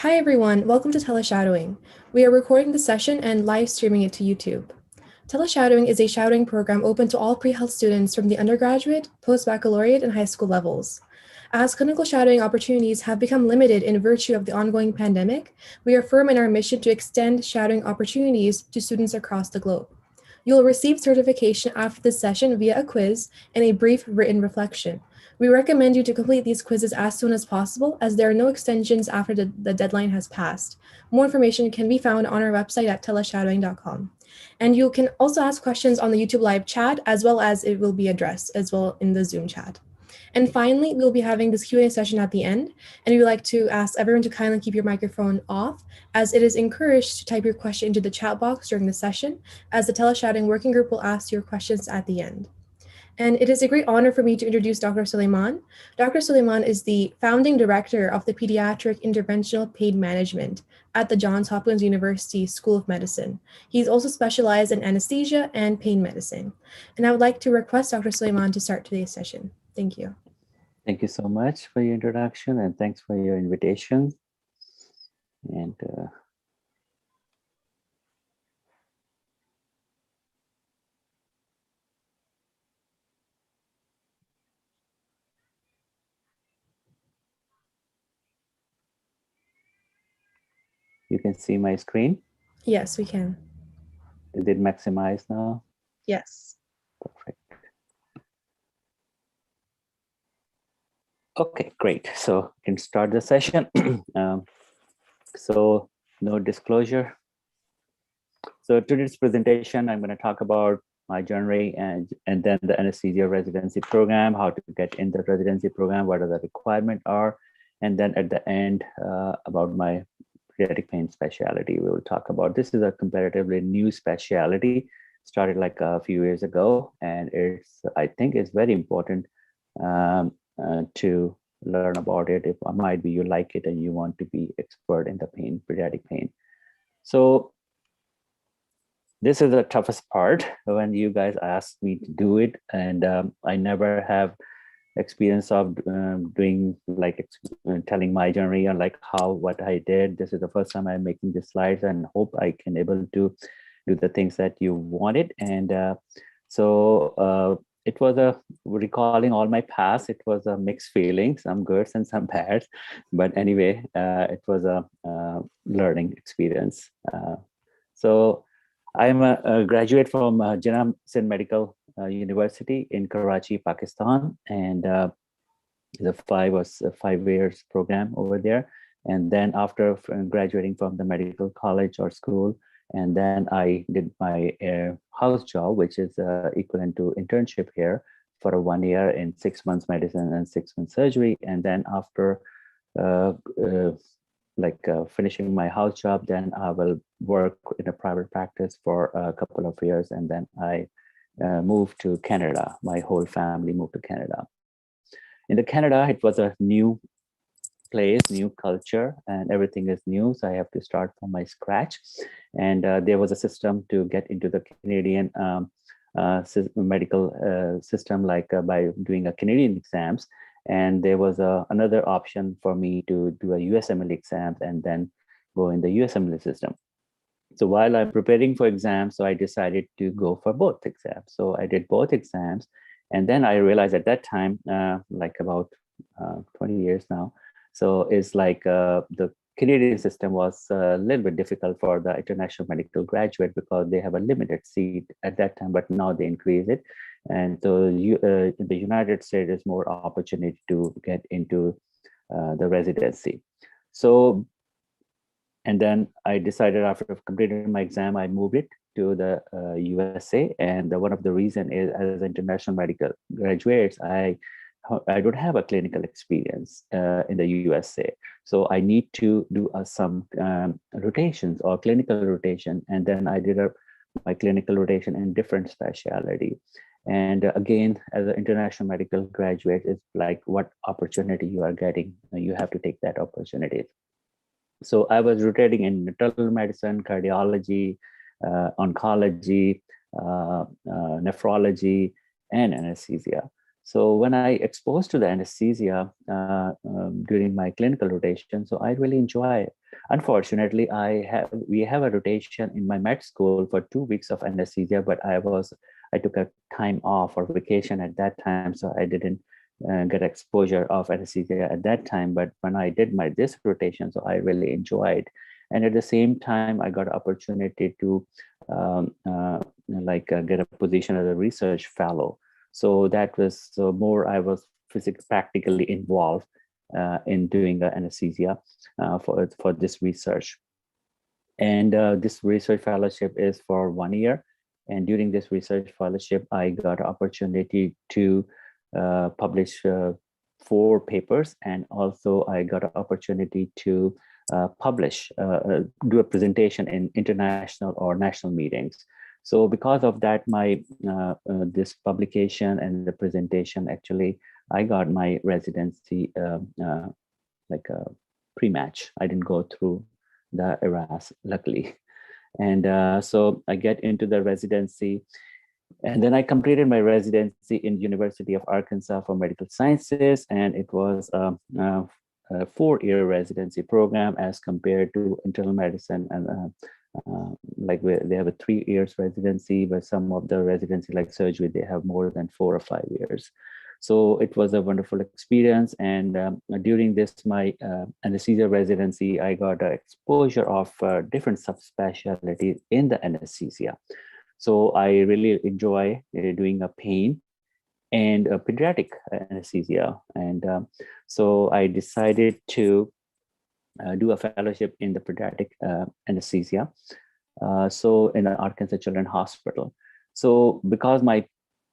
Hi everyone, welcome to TeleShadowing. We are recording the session and live streaming it to YouTube. TeleShadowing is a shadowing program open to all pre-health students from the undergraduate, post-baccalaureate, and high school levels. As clinical shadowing opportunities have become limited in virtue of the ongoing pandemic, we are firm in our mission to extend shadowing opportunities to students across the globe. You will receive certification after this session via a quiz and a brief written reflection. We recommend you to complete these quizzes as soon as possible, as there are no extensions after the deadline has passed. More information can be found on our website at TeleShadowing.com. And you can also ask questions on the YouTube live chat, as well as it will be addressed as well in the Zoom chat. And finally, we'll be having this Q&A session at the end, and we would like to ask everyone to kindly keep your microphone off, as it is encouraged to type your question into the chat box during the session, as the TeleShadowing working group will ask your questions at the end. And it is a great honor for me to introduce Dr. Suleman. Dr. Suleman is the founding director of the Pediatric Interventional Pain Management at the Johns Hopkins University School of Medicine. He's also specialized in anesthesia and pain medicine. And I would like to request Dr. Suleman to start today's session. Thank you. Thank you so much for your introduction, and thanks for your invitation. And you can see my screen? Yes, we can. Is it maximized now? Yes. Perfect. Okay, great. So we can start the session. So no disclosure. So today's presentation, I'm going to talk about my journey and then the anesthesia residency program, how to get in the residency program, what are the requirements are, and then at the end about my pediatric pain specialty. We will talk about this is a comparatively new specialty, started like a few years ago, and I think it's very important to learn about it. If might be you like it and you want to be expert in the pain, pediatric pain. So this is the toughest part when you guys asked me to do it, and I never have experience of doing like telling my journey and like what I did. This is the first time I'm making the slides, and hope I can able to do the things that you wanted. And so it was a recalling all my past. It was a mixed feeling, some good and some bad, but anyway, it was a learning experience. So I'm a graduate from Jinnah Sindh Medical University in Karachi, Pakistan, and the 5 years program over there. And then after graduating from the medical college or school, and then I did my house job, which is equivalent to internship here for 1 year in 6 months medicine and 6 months surgery. And then after finishing my house job, then I will work in a private practice for a couple of years, and then I moved to Canada. My whole family moved to Canada. In the Canada, it was a new place, new culture, and everything is new. So I have to start from my scratch. And there was a system to get into the Canadian medical system, like by doing a Canadian exams. And there was another option for me to do a USMLE exam and then go in the USMLE system. So while I'm preparing for exams, so I decided to go for both exams. So I did both exams. And then I realized at that time, like about 20 years now, so it's like the Canadian system was a little bit difficult for the international medical graduate because they have a limited seat at that time, but now they increase it. And so in the United States, there's more opportunity to get into the residency. So, and then I decided after completing my exam, I moved it to the USA. And one of the reasons is as international medical graduates, I don't have a clinical experience in the USA. So I need to do some rotations or clinical rotation. And then I did my clinical rotation in different specialty. And again, as an international medical graduate, it's like what opportunity you are getting. You have to take that opportunity. So I was rotating in internal medicine, cardiology, oncology, nephrology, and anesthesia. So when I exposed to the anesthesia during my clinical rotation, so I really enjoy it. Unfortunately, we have a rotation in my med school for 2 weeks of anesthesia, but I took a time off or vacation at that time, so I didn't get exposure of anesthesia at that time. But when I did my this rotation, so I really enjoyed, and at the same time, I got opportunity to get a position as a research fellow. So that was more, I was physically practically involved in doing the anesthesia for this research. And this research fellowship is for 1 year. And during this research fellowship, I got opportunity to publish 4 papers. And also I got an opportunity to do a presentation in international or national meetings. So because of that, my this publication and the presentation, actually, I got my residency like a pre-match. I didn't go through the ERAS, luckily. And so I get into the residency. And then I completed my residency in University of Arkansas for Medical Sciences. And it was a 4-year residency program as compared to internal medicine and they have a 3 years residency, but some of the residency like surgery, they have more than 4 or 5 years. So it was a wonderful experience. And during this, my anesthesia residency, I got exposure of different subspecialties in the anesthesia. So I really enjoy doing a pain and a pediatric anesthesia. And so I decided to do a fellowship in the pediatric anesthesia. So in the Arkansas Children's Hospital. So because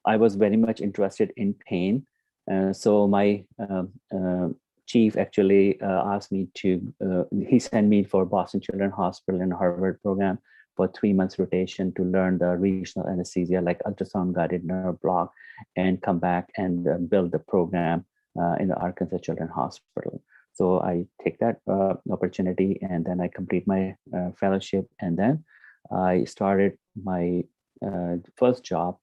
I was very much interested in pain, so my chief actually asked me to, he sent me for Boston Children's Hospital and Harvard program for 3 months rotation to learn the regional anesthesia like ultrasound guided nerve block and come back and build the program in the Arkansas Children's Hospital. So I take that opportunity and then I complete my fellowship, and then I started my first job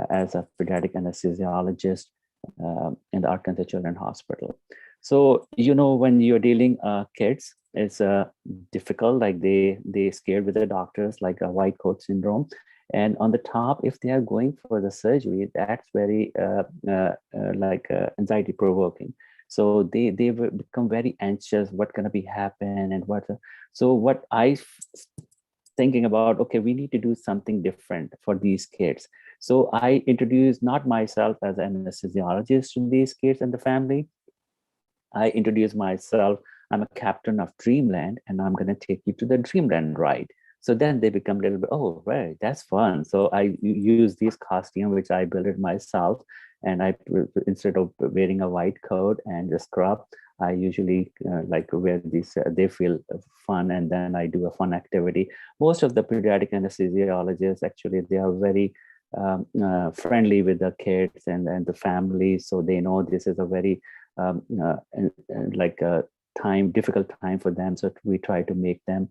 as a pediatric anesthesiologist in the Arkansas Children's Hospital. So, when you're dealing kids, it's difficult, like they scared with the doctors, like a white coat syndrome. And on the top, if they are going for the surgery, that's very anxiety provoking. So they become very anxious, what's going to be happen and so what I thinking about, okay, we need to do something different for these kids. So I introduced not myself as an anesthesiologist to these kids and the family. I introduced myself, I'm a captain of Dreamland and I'm going to take you to the Dreamland ride. So then they become a little bit, oh, right, that's fun. So I use this costume, which I built it myself. And instead of wearing a white coat and a scrub, I usually wear these, they feel fun. And then I do a fun activity. Most of the pediatric anesthesiologists, actually, they are very friendly with the kids and the family. So they know this is a very difficult time for them. So we try to make them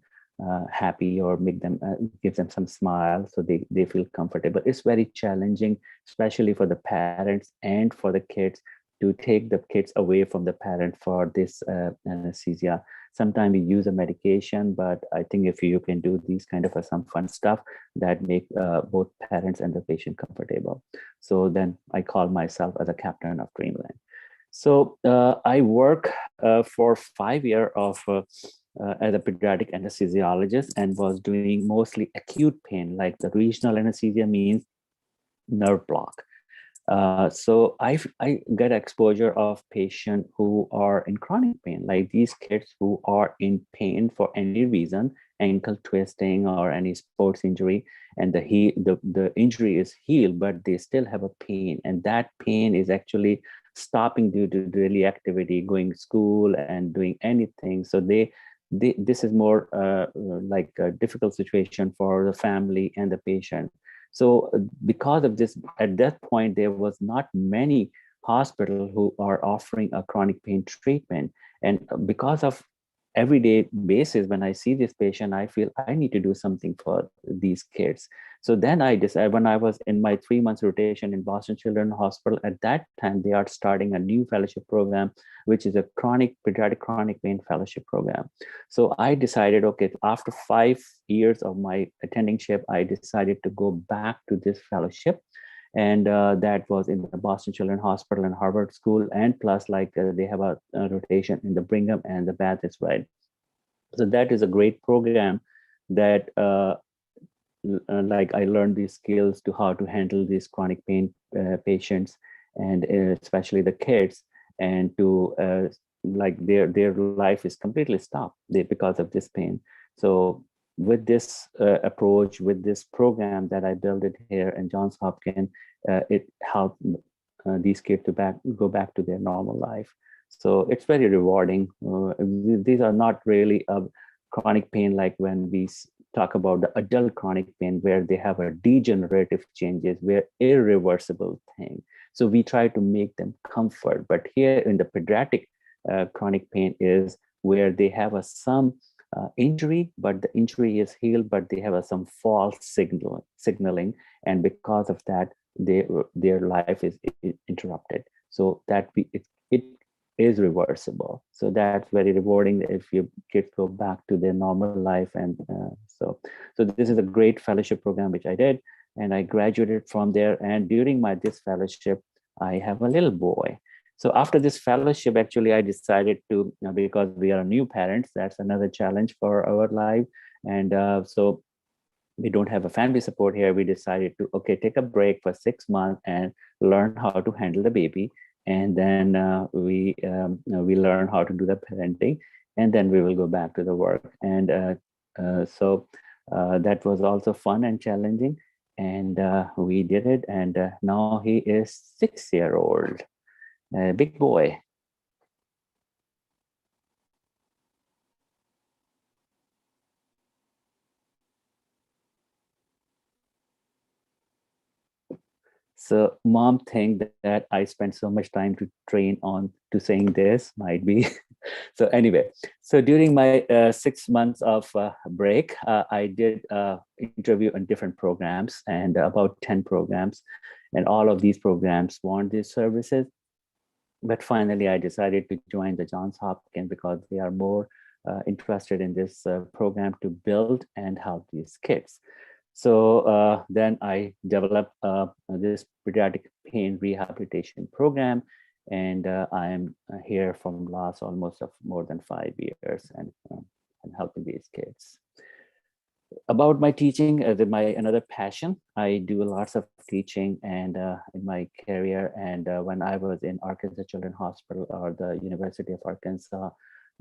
happy or make them give them some smile so they feel comfortable. It's very challenging, especially for the parents and for the kids, to take the kids away from the parent for this anesthesia. Sometimes we use a medication, but I think if you can do these kind of some fun stuff that make both parents and the patient comfortable. So then I call myself as a captain of Dreamland. So I work for 5 years as a pediatric anesthesiologist and was doing mostly acute pain, like the regional anesthesia means nerve block. So I get exposure of patients who are in chronic pain, like these kids who are in pain for any reason, ankle twisting or any sports injury, and the injury is healed, but they still have a pain, and that pain is actually stopping due to daily activity, going to school and doing anything. So this is more like a difficult situation for the family and the patient. So because of this, at that point, there was not many hospitals who are offering a chronic pain treatment. And because of everyday basis, when I see this patient, I feel I need to do something for these kids. So then I decided, when I was in my 3 months rotation in Boston Children's Hospital, at that time, they are starting a new fellowship program, which is a pediatric chronic pain fellowship program. So I decided, okay, after 5 years of my attendingship, I decided to go back to this fellowship. And that was in the Boston Children's Hospital and Harvard School. And plus, like they have a rotation in the Brigham and the Bath as well. So that is a great program that like I learned these skills to how to handle these chronic pain patients, and especially the kids, and to like their life is completely stopped because of this pain. So with this approach, with this program that I built it here in Johns Hopkins, it helped these kids to go back to their normal life. So it's very rewarding. These are not really a chronic pain like when we talk about the adult chronic pain, where they have a degenerative changes, where irreversible thing. So we try to make them comfort. But here in the pediatric chronic pain is where they have some injury, but the injury is healed, but they have some false signaling. And because of that, their life is interrupted. So that it is reversible. So that's very rewarding if your kids go back to their normal life. And so this is a great fellowship program which I did, and I graduated from there. And during this fellowship, I have a little boy. So after this fellowship, actually, I decided to, because we are new parents, that's another challenge for our life. And so we don't have a family support here. We decided to, okay, take a break for 6 months and learn how to handle the baby. And then we learn how to do the parenting, and then we will go back to the work. And so that was also fun and challenging. And we did it. And now he is 6-year-old, big boy. So mom think that I spent so much time to train on to saying this, might be. So anyway, so during my 6 months of break, I did interview in different programs, and about 10 programs, and all of these programs want these services. But finally, I decided to join the Johns Hopkins because they are more interested in this program to build and help these kids. So then I developed this pediatric pain rehabilitation program, and I am here from last almost of more than 5 years, and helping these kids. About my teaching, my another passion, I do lots of teaching and in my career. And when I was in Arkansas Children's Hospital or the University of Arkansas,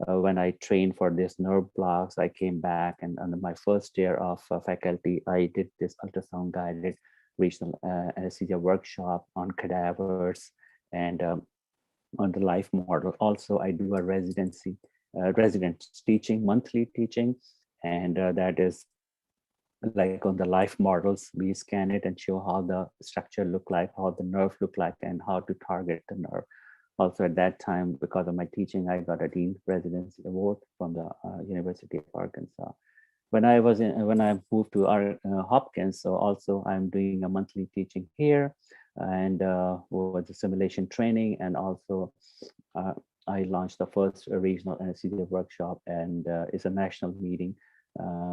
when I trained for this nerve blocks, I came back, and under my first year of faculty, I did this ultrasound guided regional anesthesia workshop on cadavers and on the life model. Also, I do a residency, resident teaching, monthly teaching, and that is like on the life models. We scan it and show how the structure look like, how the nerve look like, and how to target the nerve. Also at that time, because of my teaching, I got a Dean Residency Award from the University of Arkansas. When I moved to our Hopkins, so also I'm doing a monthly teaching here, and with the simulation training, and also I launched the first regional anesthesia workshop, and it's a national meeting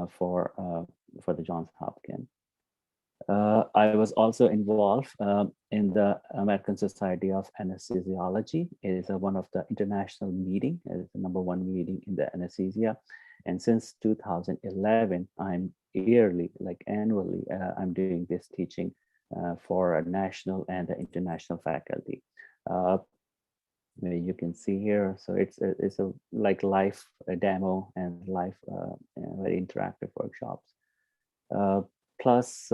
for the Johns Hopkins. I was also involved in the American Society of Anesthesiology. It is one of the international meeting. It is the #1 meeting in the anesthesia. And since 2011, I'm yearly, like annually, I'm doing this teaching for a national and international faculty. You can see here, so it's a like live demo and live very interactive workshops. Plus,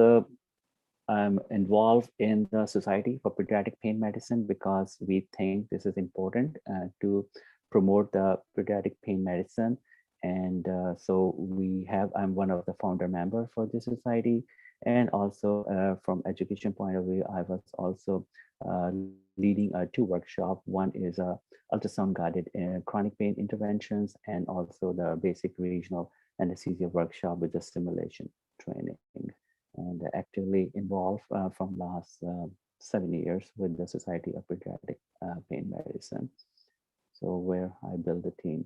I'm involved in the Society for Pediatric Pain Medicine because we think this is important to promote the pediatric pain medicine. And so I'm one of the founder members for this society. And also from education point of view, I was also leading 2 workshops. One is ultrasound guided chronic pain interventions, and also the basic regional anesthesia workshop with the simulation training. and actively involved from last 7 years with the Society of Pediatric Pain Medicine. So where I build a team.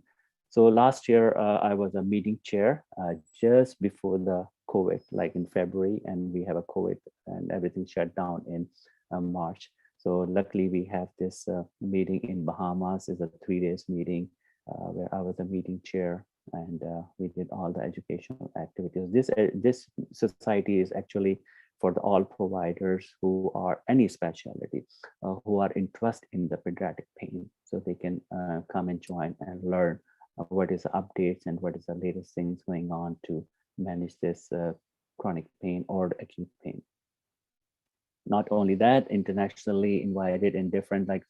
So last year I was a meeting chair just before the COVID, like in February, and we have a COVID and everything shut down in March. So luckily we have this meeting in Bahamas. Is a 3 days meeting where I was a meeting chair, and we did all the educational activities. This society is actually for all providers who are any specialty, who are interested in the pediatric pain, so they can come and join and learn what is the updates and what is the latest things going on to manage this chronic pain or acute pain. Not only that, internationally invited in different, like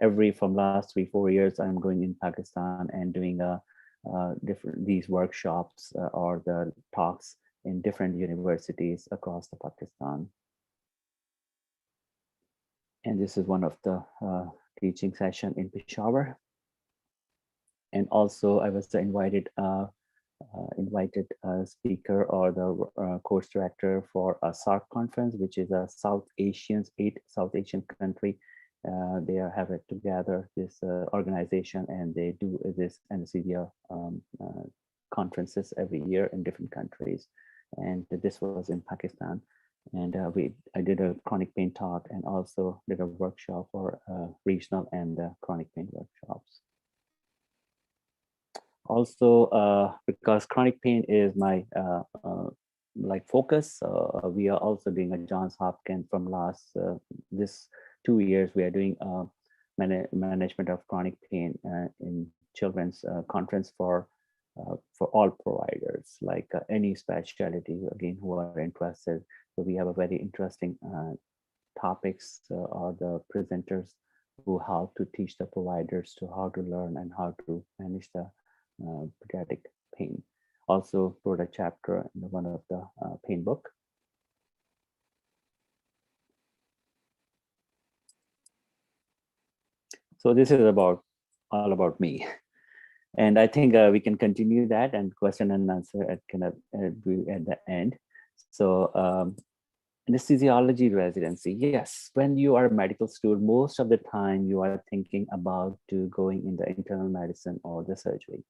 every from last 3-4 years, I'm going in Pakistan and doing different these workshops or the talks in different universities across the Pakistan. And this is one of the teaching session in Peshawar. And also I was the invited speaker or the course director for a SARC conference, which is a eight South Asian country. They have it together, this organization, and they do this anesthesia conferences every year in different countries. And this was in Pakistan. And I did a chronic pain talk and also did a workshop for regional and chronic pain workshops. Also, because chronic pain is my like focus, we are also doing a Johns Hopkins from last this 2 years. We are doing management of chronic pain in children's conference for all providers, like any specialty again who are interested. So we have a very interesting topics or the presenters who help to teach the providers to how to learn and how to manage the pediatric pain. Also wrote a chapter in one of the pain book. So this is all about me. And I think we can continue that and question and answer at the end. So anesthesiology residency. Yes, when you are a medical student, most of the time you are thinking about going in the internal medicine or the surgery.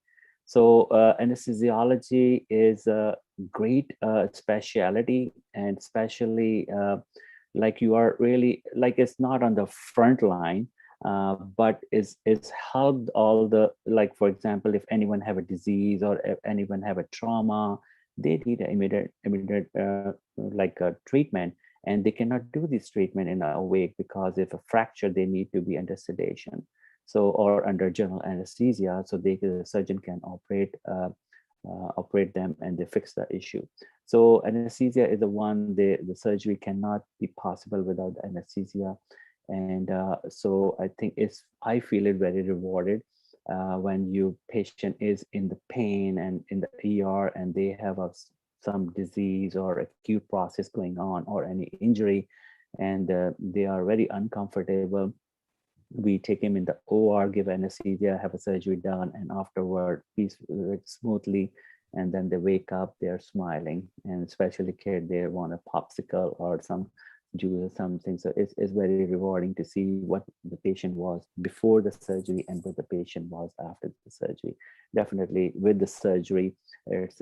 So anesthesiology is a great specialty, and especially like you are really like it's not on the front line, but it's helped all the, like for example, if anyone have a disease or if anyone have a trauma, they need an immediate like a treatment, and they cannot do this treatment in a week because if a fracture, they need to be under sedation. So, or under general anesthesia, so the surgeon can operate them and they fix the issue. So anesthesia is the one, the surgery cannot be possible without anesthesia. And so I think I feel it very rewarded when you patient is in the pain and in the ER and they have some disease or acute process going on or any injury, and they are very uncomfortable. We take him in the OR, give anesthesia, have a surgery done, and afterward, smoothly, and then they wake up, they're smiling, and especially kids, they want a popsicle or some juice or something. So it's very rewarding to see what the patient was before the surgery and what the patient was after the surgery. Definitely with the surgery, it's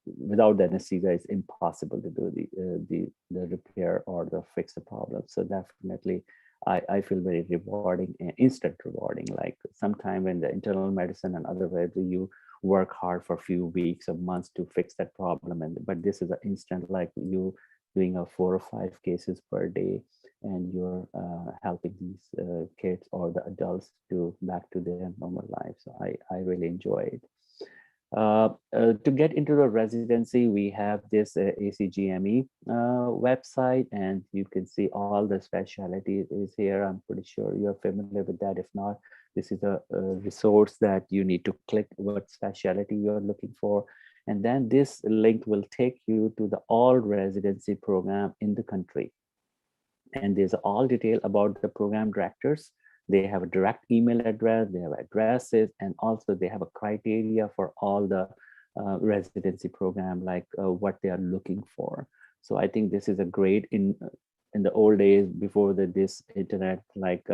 without the anesthesia, it's impossible to do the repair or the fix the problem. So definitely, I feel very rewarding and instant rewarding. Like sometime in the internal medicine and other ways, you work hard for a few weeks or months to fix that problem, but this is an instant, like you doing 4 or 5 cases per day, and you're helping these kids or the adults to back to their normal life. So I really enjoy it. To get into the residency, we have this ACGME website, and you can see all the specialties is here. I'm pretty sure you're familiar with that. If not, this is a resource that you need to click what specialty you're looking for. And then this link will take you to the all residency program in the country. And there's all detail about the program directors. They have a direct email address, they have addresses, and also they have a criteria for all the residency program, like what they are looking for. So I think this is a great in the old days before this internet, like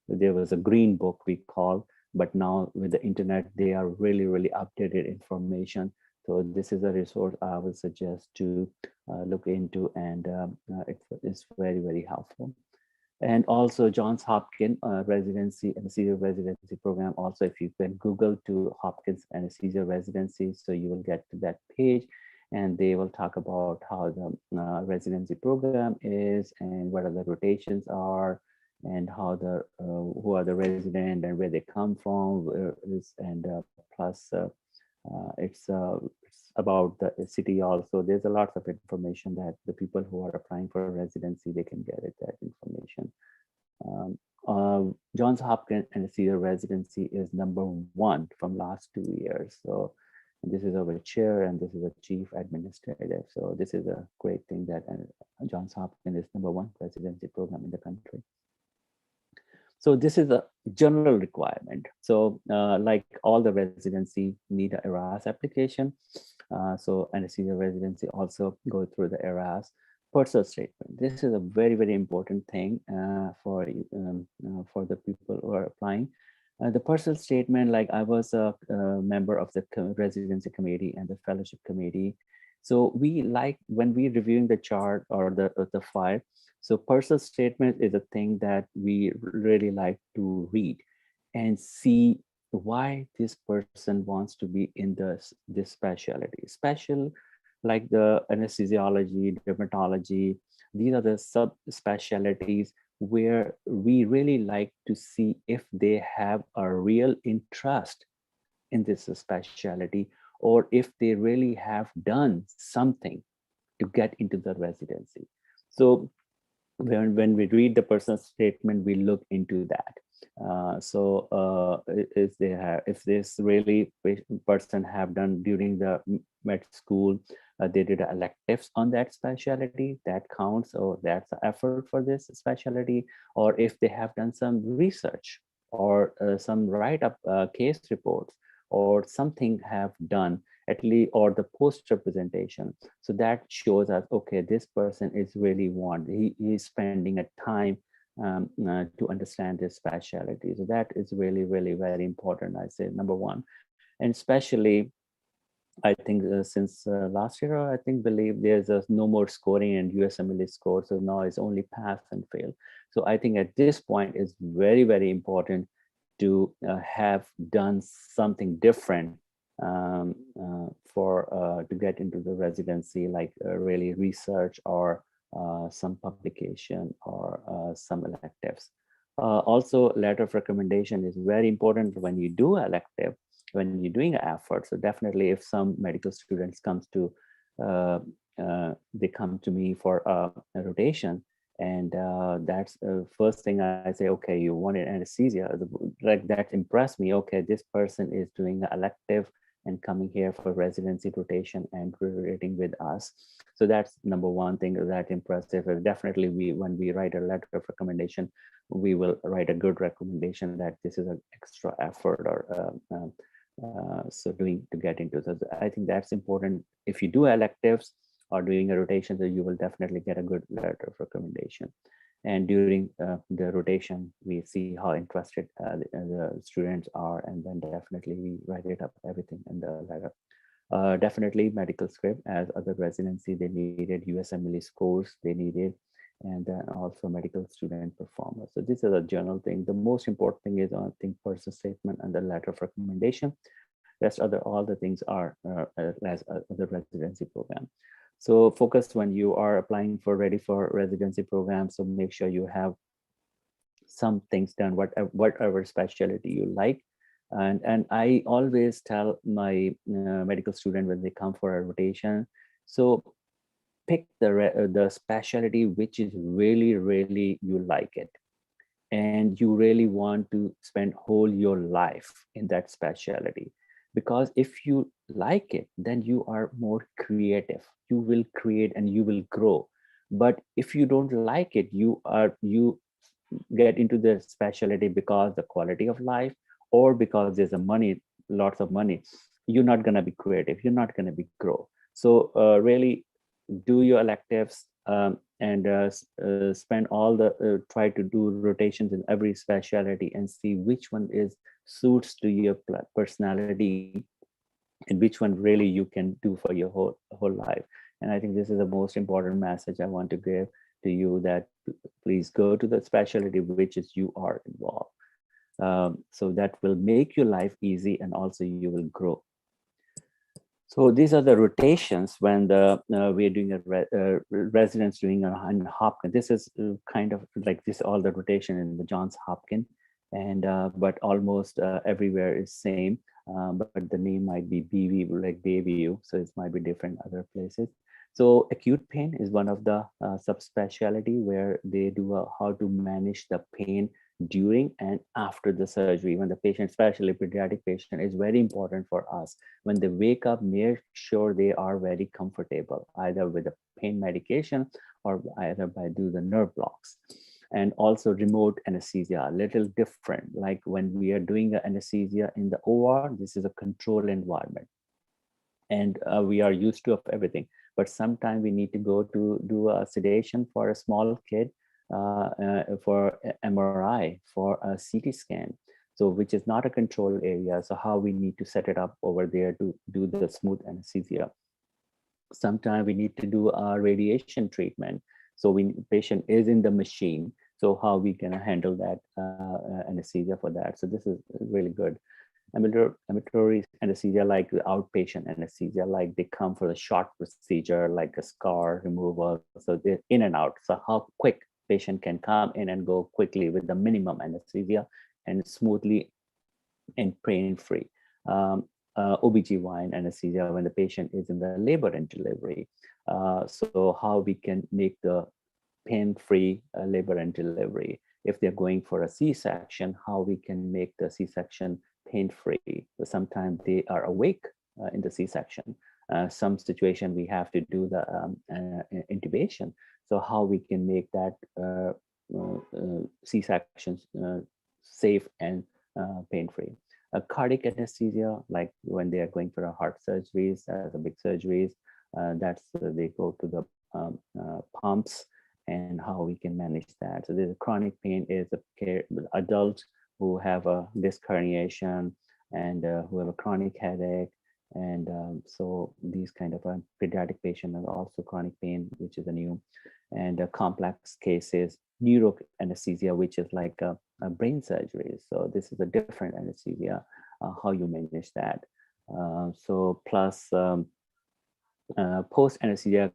there was a green book we call, but now with the internet, they are really updated information. So this is a resource I would suggest to look into, and it's very helpful. And also Johns Hopkins residency, anesthesia residency program. Also, if you can Google to Hopkins anesthesia residency, so you will get to that page, and they will talk about how the residency program is and what are the rotations are, and how the who are the resident and where they come from, and plus it's about the city also. There's a lot of information that the people who are applying for residency, they can get it, that information. Johns Hopkins anesthesia residency is #1 from last 2 years. So this is our chair and this is a chief administrative. So this is a great thing that Johns Hopkins is #1 residency program in the country. So this is a general requirement. So like all the residency need a ERAS application. So anesthesia residency also go through the ERAS. Personal statement. This is a very important thing for the people who are applying. The personal statement, like I was a member of the residency committee and the fellowship committee. So we like when we reviewing the chart or the file. So personal statement is a thing that we really like to read and see why this person wants to be in this specialty. Special, like the anesthesiology, dermatology, these are the subspecialties where we really like to see if they have a real interest in this specialty, or if they really have done something to get into the residency. So when we read the personal statement, we look into that. If this really person have done during the med school, they did electives on that specialty, that counts, or that's an effort for this specialty. Or if they have done some research or some write-up case reports, or something have done at least, or the poster presentation. So that shows us, okay, this person is really he's spending a time to understand this specialty. So that is really very important, I say, #1. And especially, I think since last year, I believe there's no more scoring in USMLE score. So now it's only pass and fail. So I think at this point it's very important to have done something different to get into the residency, like really research or some publication or some electives. Also, letter of recommendation is very important when you do elective, when you're doing an effort. So definitely, if some medical students they come to me for a rotation, and that's the first thing I say, okay, you wanted anesthesia, like that impressed me. Okay, this person is doing an elective and coming here for residency rotation and rotating with us. So that's #1 thing that impressive. Definitely, when we write a letter of recommendation, we will write a good recommendation that this is an extra effort or so doing to get into. So I think that's important. If you do electives or doing a rotation, so you will definitely get a good letter of recommendation. And during the rotation, we see how interested the students are, and then definitely we write it up everything in the letter. Definitely medical script, as other residency, they needed USMLE scores, they needed, and then also medical student performance. So this is a general thing. The most important thing is, I think, personal statement and the letter of recommendation. Rest all the things are as the residency program. So focus when you are applying for ready for residency program. So make sure you have some things done, whatever specialty you like. And I always tell my medical student when they come for a rotation, so pick the specialty which is really you like it, and you really want to spend whole your life in that specialty. Because if you like it, then you are more creative, you will create and you will grow. But if you don't like it, you get into the specialty because the quality of life, or because there's a money, lots of money, you're not going to be creative, you're not going to be grow. So really, do your electives, and spend all the try to do rotations in every specialty and see which one is suits to your personality and which one really you can do for your whole life. And I think this is the most important message I want to give to you, that please go to the specialty which is you are involved. So that will make your life easy, and also you will grow. So these are the rotations when we're doing a residence doing in Hopkins. This is kind of like this, all the rotation in the Johns Hopkins, and but almost everywhere is same. But the name might be BV, like Bayview, so it might be different other places. So acute pain is one of the subspecialty where they do how to manage the pain during and after the surgery. When the patient, especially pediatric patient, is very important for us. When they wake up, make sure they are very comfortable, either with a pain medication or either by do the nerve blocks. And also remote anesthesia, a little different. Like when we are doing the anesthesia in the OR, this is a controlled environment. And we are used to of everything. But sometimes we need to go to do a sedation for a small kid, for MRI, for a CT scan. So which is not a controlled area. So how we need to set it up over there to do the smooth anesthesia. Sometimes we need to do a radiation treatment. So patient is in the machine. So how we can handle that anesthesia for that. So this is really good. Ambulatory anesthesia, like the outpatient anesthesia, like they come for a short procedure, like a scar removal. So they're in and out. So how quick patient can come in and go quickly with the minimum anesthesia and smoothly and pain-free. OBGYN anesthesia when the patient is in the labor and delivery. So how we can make the pain-free labor and delivery. If they're going for a C-section, how we can make the C-section pain-free. Sometimes they are awake in the C-section. Some situation we have to do the intubation. So how we can make that C-section safe and pain-free. Cardiac anesthesia, like when they are going for a heart surgeries, the big surgeries, that's they go to the pumps, and how we can manage that. So there's a chronic pain is a care adults who have a disc herniation and who have a chronic headache. And so these kind of a pediatric patient are also chronic pain, which is a new, and complex cases, neuro anesthesia, which is like a brain surgery. So this is a different anesthesia, how you manage that. So plus post anesthesia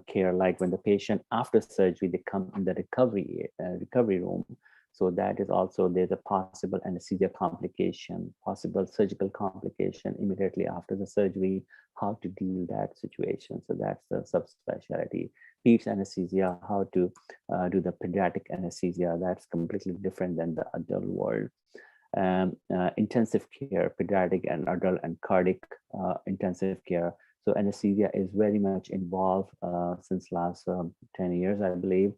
care, like when the patient after surgery, they come in the recovery room. So that is also, there's a possible anesthesia complication, possible surgical complication immediately after the surgery, how to deal that situation. So that's the subspecialty. Peds anesthesia, how to do the pediatric anesthesia, that's completely different than the adult world. Intensive care, pediatric and adult and cardiac intensive care. So anesthesia is very much involved since last 10 years, I believe,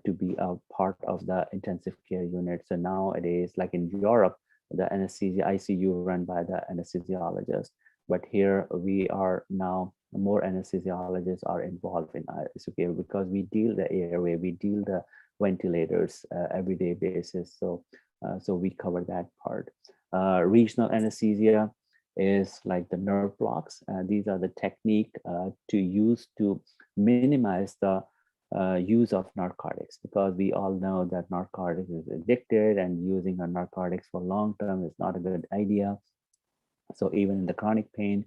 to be a part of the intensive care unit. So nowadays, like in Europe, the anesthesia ICU run by the anesthesiologist. But here we are now, more anesthesiologists are involved in ICU care because we deal the airway, we deal the ventilators everyday basis. So, so we cover that part. Regional anesthesia is like the nerve blocks. These are the technique to use to minimize the use of narcotics, because we all know that narcotics is addicted, and using a narcotics for long term is not a good idea. So even in the chronic pain,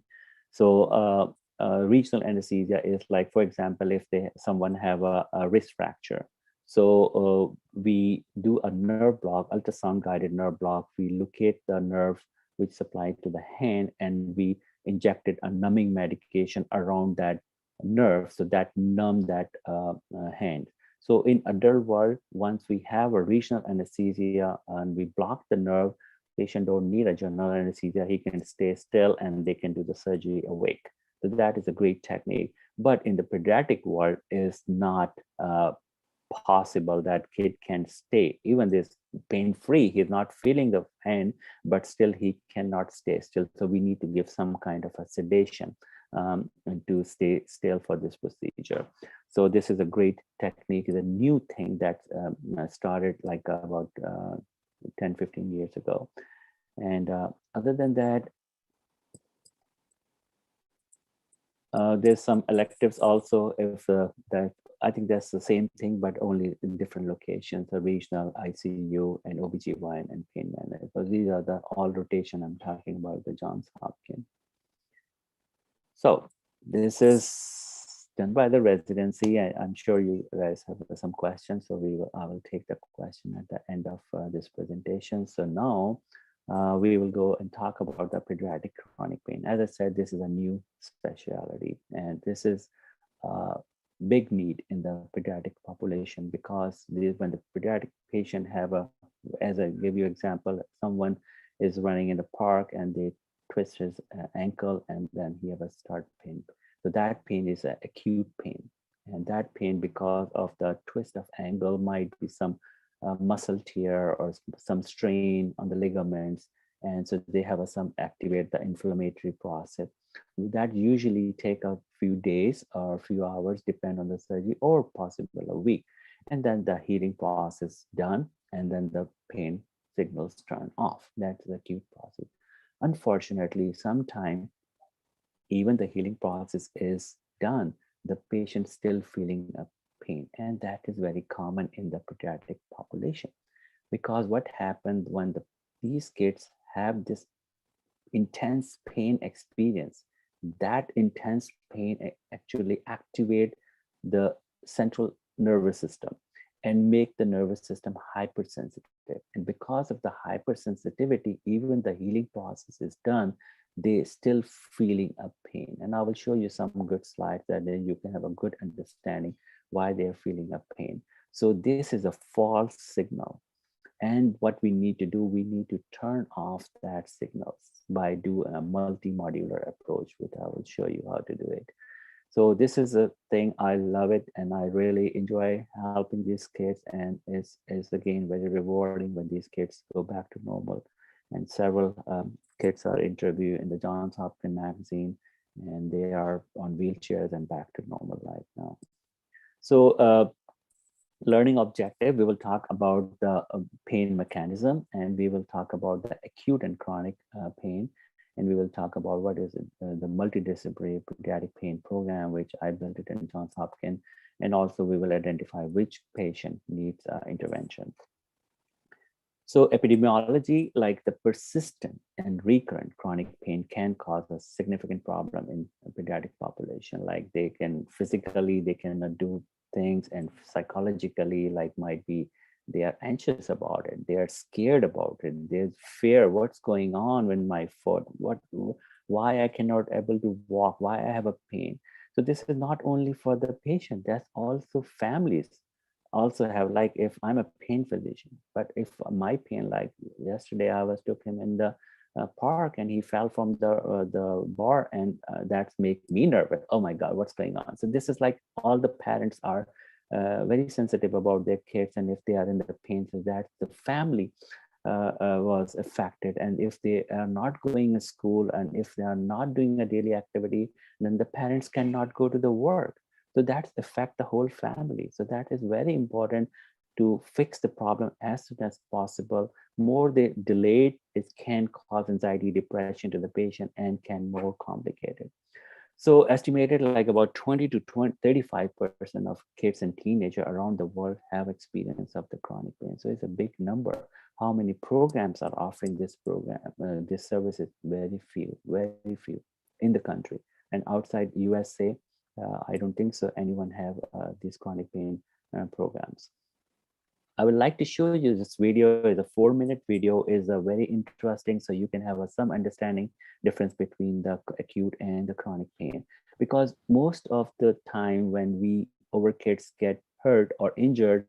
so regional anesthesia is like, for example, if someone have a wrist fracture, so we do a nerve block, ultrasound guided nerve block. We locate the nerves which supply to the hand, and we injected a numbing medication around that nerve, so that numb that hand. So in adult world, once we have a regional anesthesia and we block the nerve, patient don't need a general anesthesia. He can stay still and they can do the surgery awake. So that is a great technique. But in the pediatric world, is not possible that kid can stay, even this pain-free, he's not feeling the pain, but still he cannot stay still. So we need to give some kind of a sedation. and to stay still for this procedure. So this is a great technique, is a new thing that started like about 10, 15 years ago. And other than that, there's some electives also. If that, I think that's the same thing, but only in different locations: a regional ICU and OBGYN and pain management. So these are the all rotation I'm talking about, the Johns Hopkins. So this is done by the residency. I'm sure you guys have some questions, so I will take the question at the end of this presentation. So now we will go and talk about the pediatric chronic pain. As I said, this is a new specialty, and this is a big need in the pediatric population, because when the pediatric patient have a, as I give you example, someone is running in the park and they twist his ankle and then he have a start pain. So that pain is an acute pain. And that pain, because of the twist of ankle, might be some muscle tear or some strain on the ligaments. And so they have some activate the inflammatory process. That usually take a few days or a few hours, depend on the surgery, or possible a week. And then the healing process done, and then the pain signals turn off. That's the acute process. Unfortunately, sometimes even the healing process is done, the patient still feeling a pain. And that is very common in the pediatric population. Because what happened when these kids have this intense pain experience, that intense pain actually activate the central nervous system and make the nervous system hypersensitive. And because of the hypersensitivity, even the healing process is done, they still feeling a pain. And I will show you some good slides that then you can have a good understanding why they're feeling a pain. So this is a false signal. And what we need to do, we need to turn off that signals by doing a multi-modular approach, which I will show you how to do it. So this is a thing, I love it, and I really enjoy helping these kids, and is again very rewarding when these kids go back to normal. And several kids are interviewed in the Johns Hopkins magazine, and they are on wheelchairs and back to normal life now. So learning objective, we will talk about the pain mechanism, and we will talk about the acute and chronic pain. And we will talk about what is the multidisciplinary pediatric pain program, which I built it in Johns Hopkins. And also we will identify which patient needs intervention. So epidemiology, like the persistent and recurrent chronic pain can cause a significant problem in a pediatric population. Like they can physically, they cannot do things, and psychologically, like might be, they are anxious about it, they are scared about it, there's fear, what's going on with my foot, why I cannot able to walk, why I have a pain. So this is not only for the patient, that's also families also have, like if I'm a pain physician, but if my pain, like yesterday I was took him in the park and he fell from the bar, and that's make me nervous. Oh my God, what's going on? So this is like all the parents are very sensitive about their kids, and if they are in the pain, so that the family was affected. And if they are not going to school, and if they are not doing a daily activity, then the parents cannot go to the work. So that's affect the whole family. So that is very important to fix the problem as soon as possible. More they delay, it can cause anxiety, depression to the patient, and can more complicated. So estimated like about 20 to 35% of kids and teenagers around the world have experience of the chronic pain. So it's a big number. How many programs are offering this program, this service? Is very few in the country. And outside USA, I don't think so anyone have these chronic pain programs. I would like to show you this video. Is a 4-minute video, is a very interesting, so you can have some understanding difference between the acute and the chronic pain. Because most of the time when our kids get hurt or injured,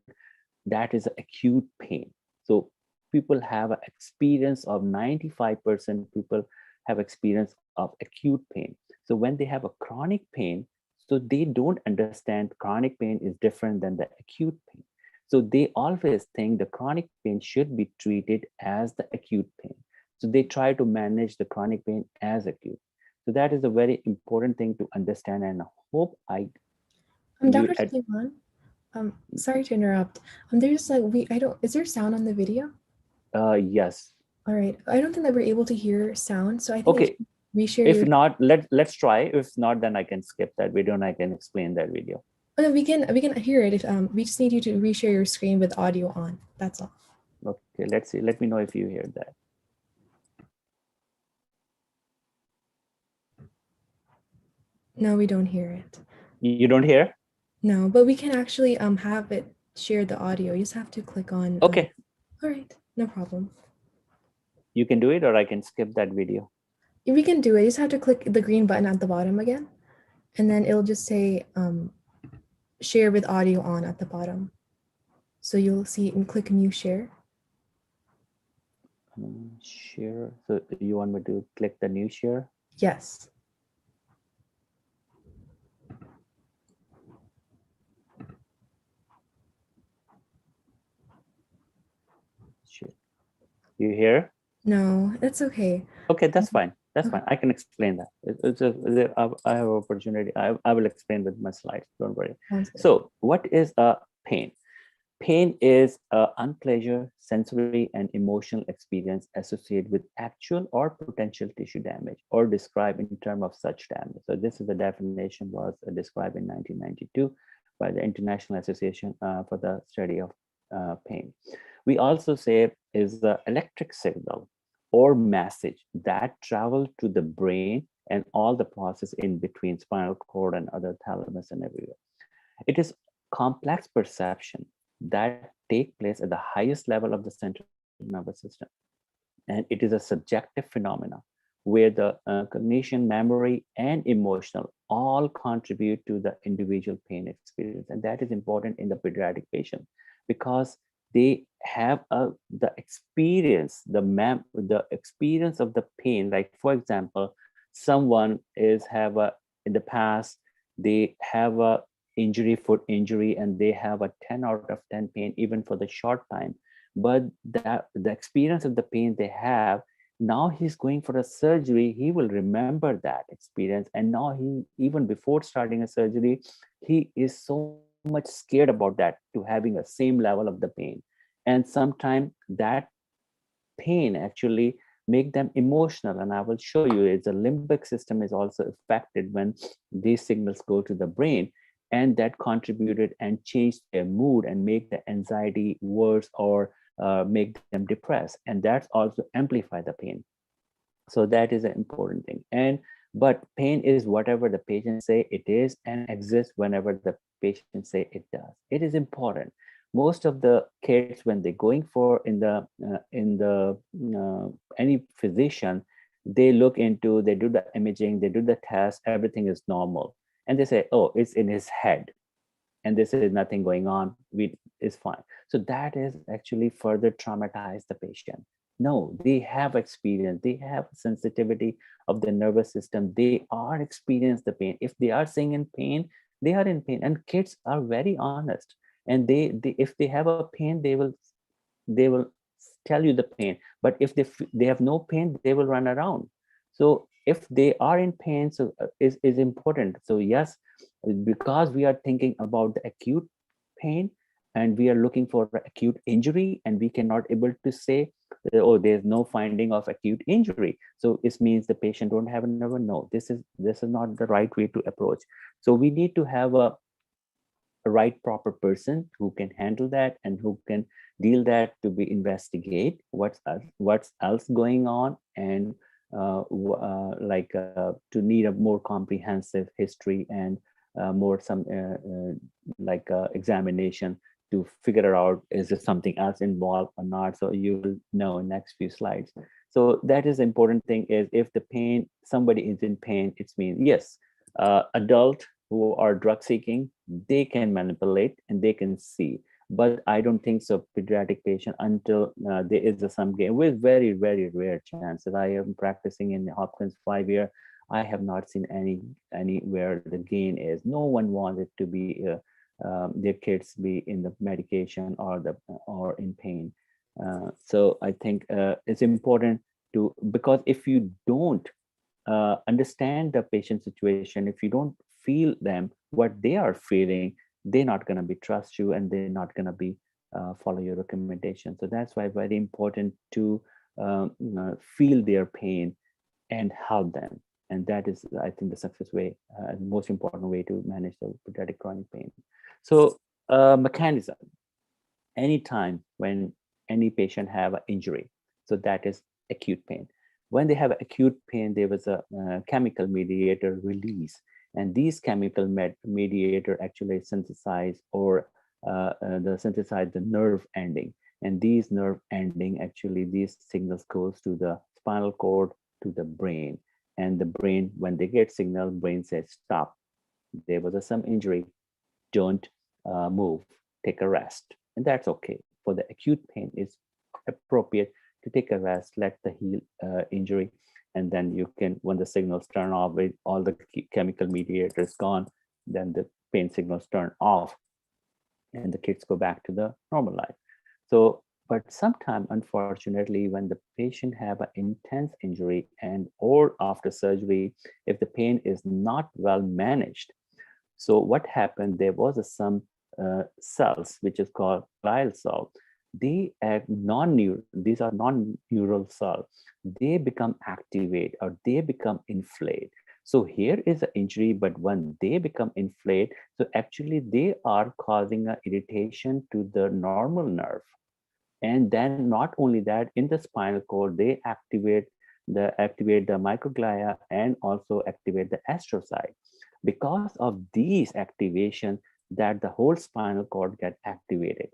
that is acute pain. So people have an experience of 95% people have experience of acute pain. So when they have a chronic pain, so they don't understand chronic pain is different than the acute pain. So they always think the chronic pain should be treated as the acute pain. So they try to manage the chronic pain as acute. So that is a very important thing to understand, and I hope you Dr. Suleman, sorry to interrupt. There's like is there sound on the video? yes. All right. I don't think that we're able to hear sound, so I think Okay. reshare If your. not, let's try. If not, then I can skip that video and I can explain that video. Oh, no, we can hear it if we just need you to reshare your screen with audio on. That's all. Okay, let's see. Let me know if you hear that. No, we don't hear it. You don't hear? No, but we can actually have it share the audio. You just have to click on. Okay. All right, no problem. You can do it, or I can skip that video. We can do it. You just have to click the green button at the bottom again, and then it'll just say share with audio on at the bottom. So you'll see and click new share. Share. So you want me to click the new share? Yes. Share. You hear? No, that's okay. Okay, that's fine. That's Okay. fine. I can explain that. I have opportunity. I will explain with my slides. Don't worry. So what is a pain? Pain is unpleasure, sensory and emotional experience associated with actual or potential tissue damage, or described in terms of such damage. So this is the definition was described in 1992 by the International Association for the Study of Pain. We also say is the electric signal or message that travel to the brain and all the process in between spinal cord and other thalamus and everywhere. It is complex perception that take place at the highest level of the central nervous system. And it is a subjective phenomena where the cognition, memory, and emotional all contribute to the individual pain experience. And that is important in the pediatric patient because they have the experience, the experience of the pain. Like for example, someone in the past, they have a foot injury, and they have a 10 out of 10 pain even for the short time. But the experience of the pain they have, now he's going for a surgery, he will remember that experience. And now he, even before starting a surgery, he is so much scared about that, to having a same level of the pain. And sometimes that pain actually make them emotional. And I will show you, is the limbic system is also affected when these signals go to the brain, and that contributed and changed their mood and make the anxiety worse, or make them depressed, and that's also amplify the pain. So that is an important thing. But pain is whatever the patient say it is, and exists whenever the patient say it does. It is important. Most of the kids, when they're going for in the any physician, they look into, they do the imaging, they do the test, everything is normal, and they say, oh, it's in his head, and this is nothing going on, is fine. So that is actually further traumatize the patient. No, they have experience, they have sensitivity of the nervous system, they are experience the pain. If they are saying in pain, they are in pain. And kids are very honest, and they if they have a pain, they will tell you the pain. But if they have no pain, they will run around. So if they are in pain, so is important. So yes, because we are thinking about the acute pain, and we are looking for acute injury, and we cannot able to say, oh, there's no finding of acute injury, so this means the patient don't have never. No, this is not the right way to approach. So we need to have a right proper person who can handle that, and who can deal that, to be investigate what's else going on, and to need a more comprehensive history, and more some examination, to figure out, is there something else involved or not. So you will know in next few slides. So that is important thing, is if somebody is in pain, it means yes, adult who are drug seeking, they can manipulate and they can see. But I don't think so pediatric patient, until there is some gain, with very, very rare chances. I am practicing in Hopkins 5 year. I have not seen anywhere the gain is. No one wanted to be their kids be in the medication or in pain. So I think it's important to, because if you don't understand the patient situation, if you don't feel them, what they are feeling, they're not going to be trust you, and they're not going to be follow your recommendation. So that's why very important to feel their pain and help them. And that is, I think, the success way, the most important way to manage the pediatric chronic pain. So mechanism, anytime when any patient have an injury, so that is acute pain. When they have acute pain, there was a chemical mediator release, and these chemical mediator actually synthesize or synthesize the nerve ending, and these nerve ending, actually these signals goes to the spinal cord, to the brain, and the brain, when they get signal, brain says stop, there was some injury, don't move, take a rest. And that's okay. For the acute pain, it's appropriate to take a rest, let the heal injury, and then you can, when the signals turn off, with all the chemical mediators gone, then the pain signals turn off and the kids go back to the normal life. So, but sometimes, unfortunately, when the patient have an intense injury and or after surgery, if the pain is not well managed, so what happened, there was some cells, which is called glial cell. They act these are non-neural cells. They become activate or they become inflate. So here is an injury, but when they become inflate, so actually they are causing an irritation to the normal nerve. And then not only that, in the spinal cord, they activate the microglia and also activate the astrocyte. Because of these activation, that the whole spinal cord get activated.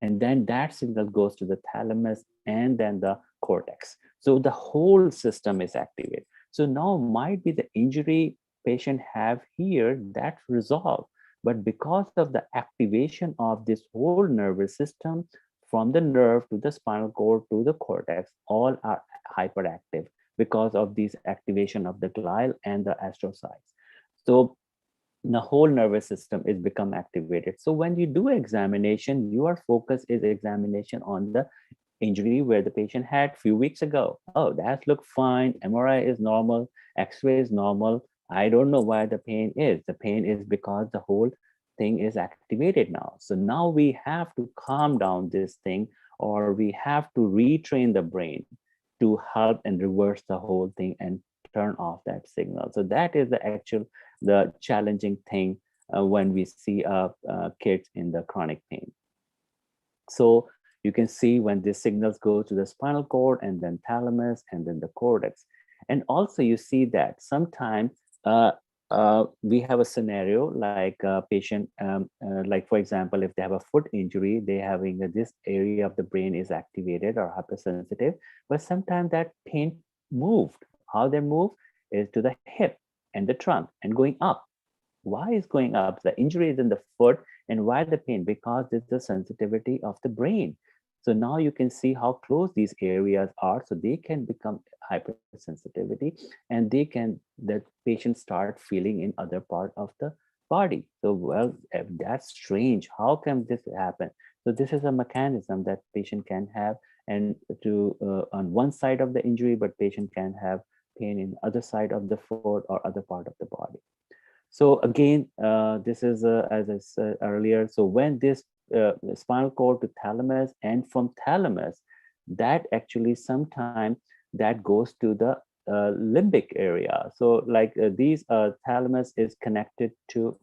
And then that signal goes to the thalamus and then the cortex. So the whole system is activated. So now might be the injury patient have here that's resolved. But because of the activation of this whole nervous system, from the nerve to the spinal cord to the cortex, all are hyperactive because of this activation of the glial and the astrocytes. So the whole nervous system is become activated. So when you do examination, your focus is examination on the injury where the patient had few weeks ago. Oh, that looked fine. MRI is normal. X-ray is normal. I don't know why the pain is. The pain is because the whole thing is activated now. So now we have to calm down this thing, or we have to retrain the brain to help and reverse the whole thing and turn off that signal. So that is the challenging thing when we see kids in the chronic pain. So you can see when these signals go to the spinal cord and then thalamus and then the cortex. And also you see that sometimes we have a scenario like a patient, like for example, if they have a foot injury, they having this area of the brain is activated or hypersensitive, but sometimes that pain moved. How they move is to the hip and the trunk and going up. Why is going up? The injury is in the foot, and why the pain? Because there's the sensitivity of the brain. So now you can see how close these areas are, so they can become hypersensitivity, and the patient start feeling in other part of the body. So, well, that's strange. How can this happen? So this is a mechanism that patient can have, and to on one side of the injury, but patient can have pain in other side of the foot or other part of the body. So again, this is as I said earlier. So when this spinal cord to thalamus, and from thalamus, that actually sometimes that goes to the limbic area. So like these thalamus is connected to.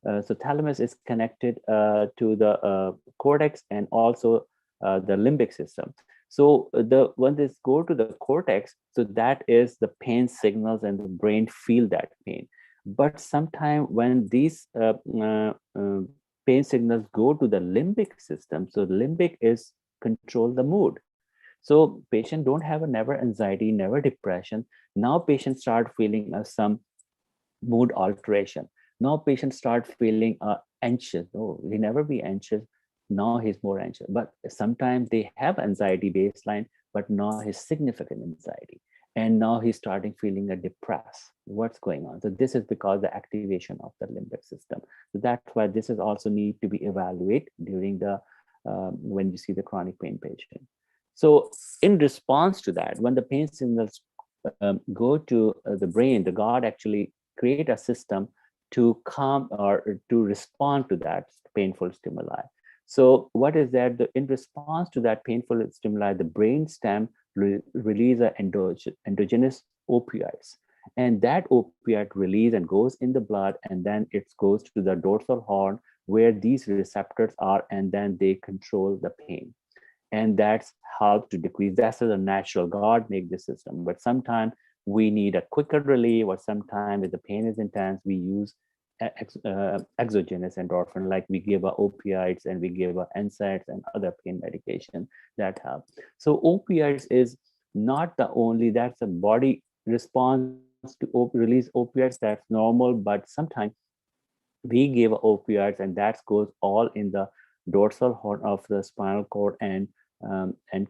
So thalamus is connected to the cortex and also the limbic system. So when this go to the cortex, so that is the pain signals and the brain feel that pain. But sometimes when these pain signals go to the limbic system, so limbic is control the mood. So patient don't have a never anxiety, never depression. Now patient start feeling some mood alteration. Now patient start feeling anxious. Oh, he never be anxious. Now he's more anxious. But sometimes they have anxiety baseline, but now he's significant anxiety. And now he's starting feeling depressed. What's going on? So this is because the activation of the limbic system. So that's why this is also need to be evaluated during the when you see the chronic pain patient. So in response to that, when the pain signals go to the brain, the God actually create a system to calm or to respond to that painful stimuli. So what is that? In response to that painful stimuli, the brain stem release endogenous opioids. And that opioid release and goes in the blood, and then it goes to the dorsal horn where these receptors are, and then they control the pain. And that's helped to decrease. That's the natural God make this system. But sometimes we need a quicker relief, or sometimes if the pain is intense, we use exogenous endorphin, like we give opioids and we give NSAIDs and other pain medication that help. So opioids is not the only, that's a body response to release opioids, that's normal, but sometimes we give opioids and that goes all in the dorsal horn of the spinal cord and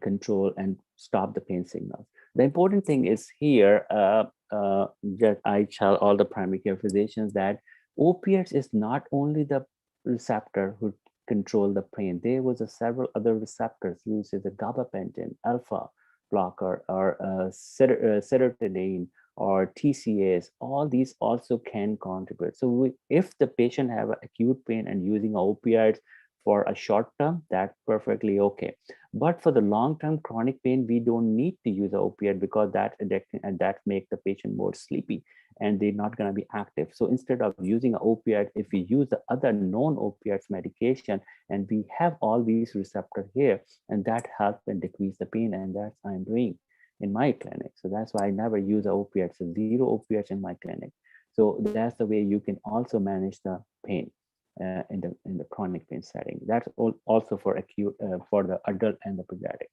control and stop the pain signals. The important thing is here, that I tell all the primary care physicians that opiates is not only the receptor who control the pain. There was several other receptors used as a gabapentin, alpha blocker, or serotonin, or TCAs. All these also can contribute. So if the patient have acute pain and using opioids for a short term, that's perfectly okay. But for the long-term chronic pain, we don't need to use an opioid because that's addicting and that make the patient more sleepy and they're not going to be active. So instead of using an opioid, if we use the other non-opioids medication, and we have all these receptors here, and that helps and decrease the pain, and that's what I'm doing in my clinic. So that's why I never use opiates, so zero opiates in my clinic. So that's the way you can also manage the pain in the chronic pain setting. That's also for acute, for the adult and the pediatric.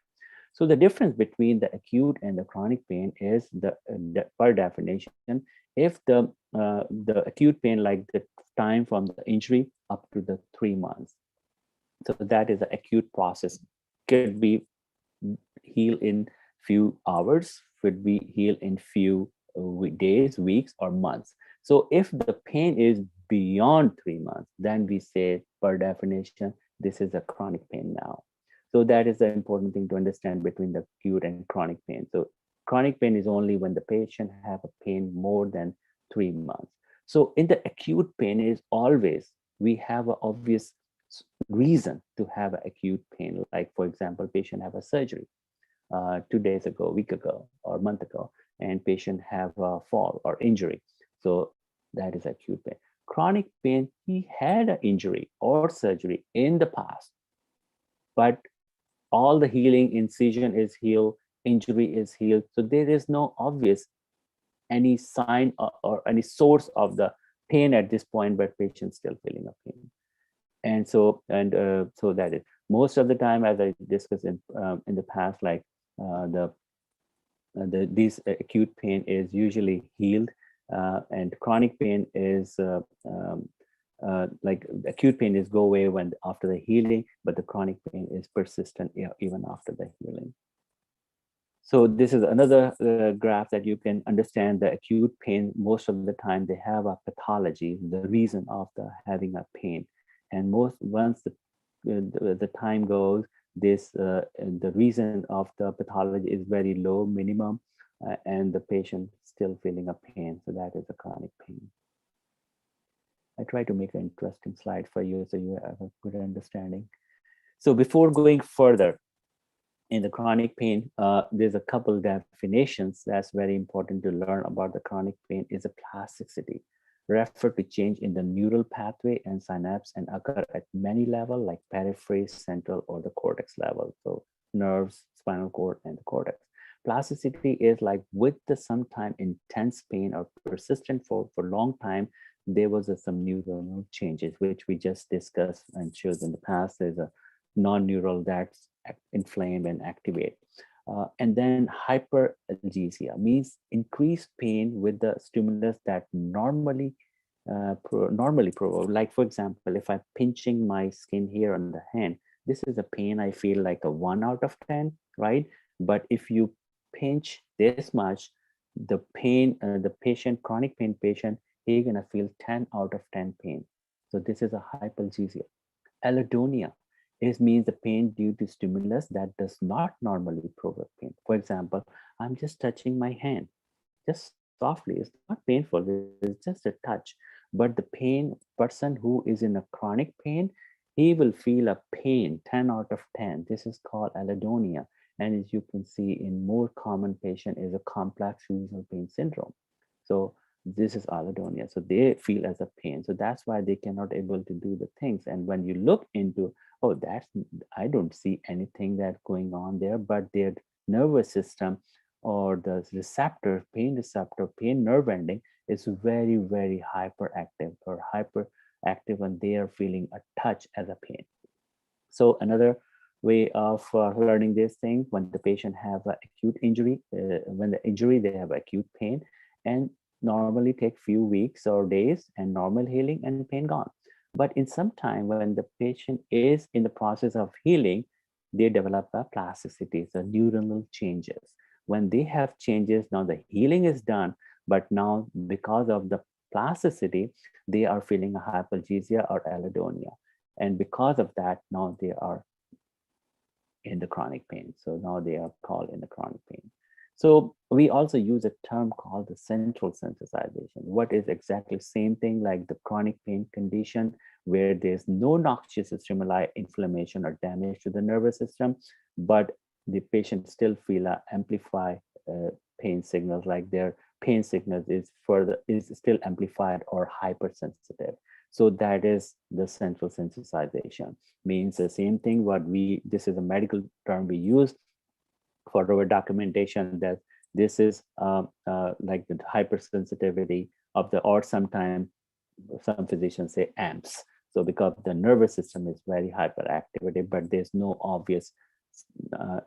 So the difference between the acute and the chronic pain is per definition, if the acute pain, like the time from the injury up to the 3 months. So that is the acute process. Could be heal in few hours, could be heal in few days, weeks, or months. So if the pain is beyond 3 months, then we say per definition, this is a chronic pain now. So that is the important thing to understand between the acute and chronic pain. So chronic pain is only when the patient have a pain more than 3 months. So in the acute pain is always, we have an obvious reason to have an acute pain. Like for example, patient have a surgery 2 days ago, a week ago, or a month ago, and patient have a fall or injury. So that is acute pain. Chronic pain, he had an injury or surgery in the past, but all the healing, incision is healed, injury is healed. So there is no obvious any sign or any source of the pain at this point, but patient still feeling a pain. And so that is most of the time, as I discussed in the past, like these acute pain is usually healed, and chronic pain is like acute pain is go away when after the healing, but the chronic pain is persistent even after the healing. So this is another graph that you can understand the acute pain. Most of the time they have a pathology, the reason of the having a pain, and once the time goes, the reason of the pathology is very low, minimum, and the patient still feeling a pain. So that is a chronic pain. I try to make an interesting slide for you so you have a good understanding. So before going further in the chronic pain, there's a couple definitions that's very important to learn about the chronic pain. Is a plasticity, refer to change in the neural pathway and synapse, and occur at many levels like periphery, central, or the cortex level. So nerves, spinal cord, and the cortex. Plasticity is like with the sometime intense pain or persistent for long time, there was some neuronal changes, which we just discussed and showed in the past. There's a non-neural that's inflamed and activate. And then hyperalgesia means increased pain with the stimulus that normally provoke. Like for example, if I'm pinching my skin here on the hand, this is a pain I feel like a 1 out of 10, right? But if you pinch this much, the pain, the patient, chronic pain patient, he's gonna feel 10 out of 10 pain. So this is a hyperalgesia. Allodonia means the pain due to stimulus that does not normally provoke pain. For example, I'm just touching my hand. just softly. It's not painful, it's just a touch. But the pain person who is in a chronic pain, he will feel a pain 10 out of 10. This is called allodynia. And as you can see, in more common patient is a complex regional pain syndrome. So this is allodynia. So they feel as a pain. So that's why they cannot able to do the things. And when you look into, oh, that's, I don't see anything that's going on there, but their nervous system or the receptor, pain nerve ending is very, very hyperactive or hyperactive, and they are feeling a touch as a pain. So another way of learning this thing, when the patient have an acute injury, when the injury, they have acute pain, and normally take few weeks or days and normal healing and pain gone. But in some time when the patient is in the process of healing, they develop a plasticity, so neuronal changes. When they have changes, now the healing is done, but now because of the plasticity, they are feeling a hyperalgesia or allodynia. And because of that, now they are in the chronic pain. So now they are called in the chronic pain. So we also use a term called the central sensitization. What is exactly same thing like the chronic pain condition where there's no noxious stimuli, inflammation or damage to the nervous system, but the patient still feel amplify pain signals, like their pain signals is still amplified or hypersensitive. So that is the central sensitization. Means the same thing what this is a medical term we use for our documentation, that this is like the hypersensitivity of the, or sometimes some physicians say amps. So because the nervous system is very hyperactivity, but there's no obvious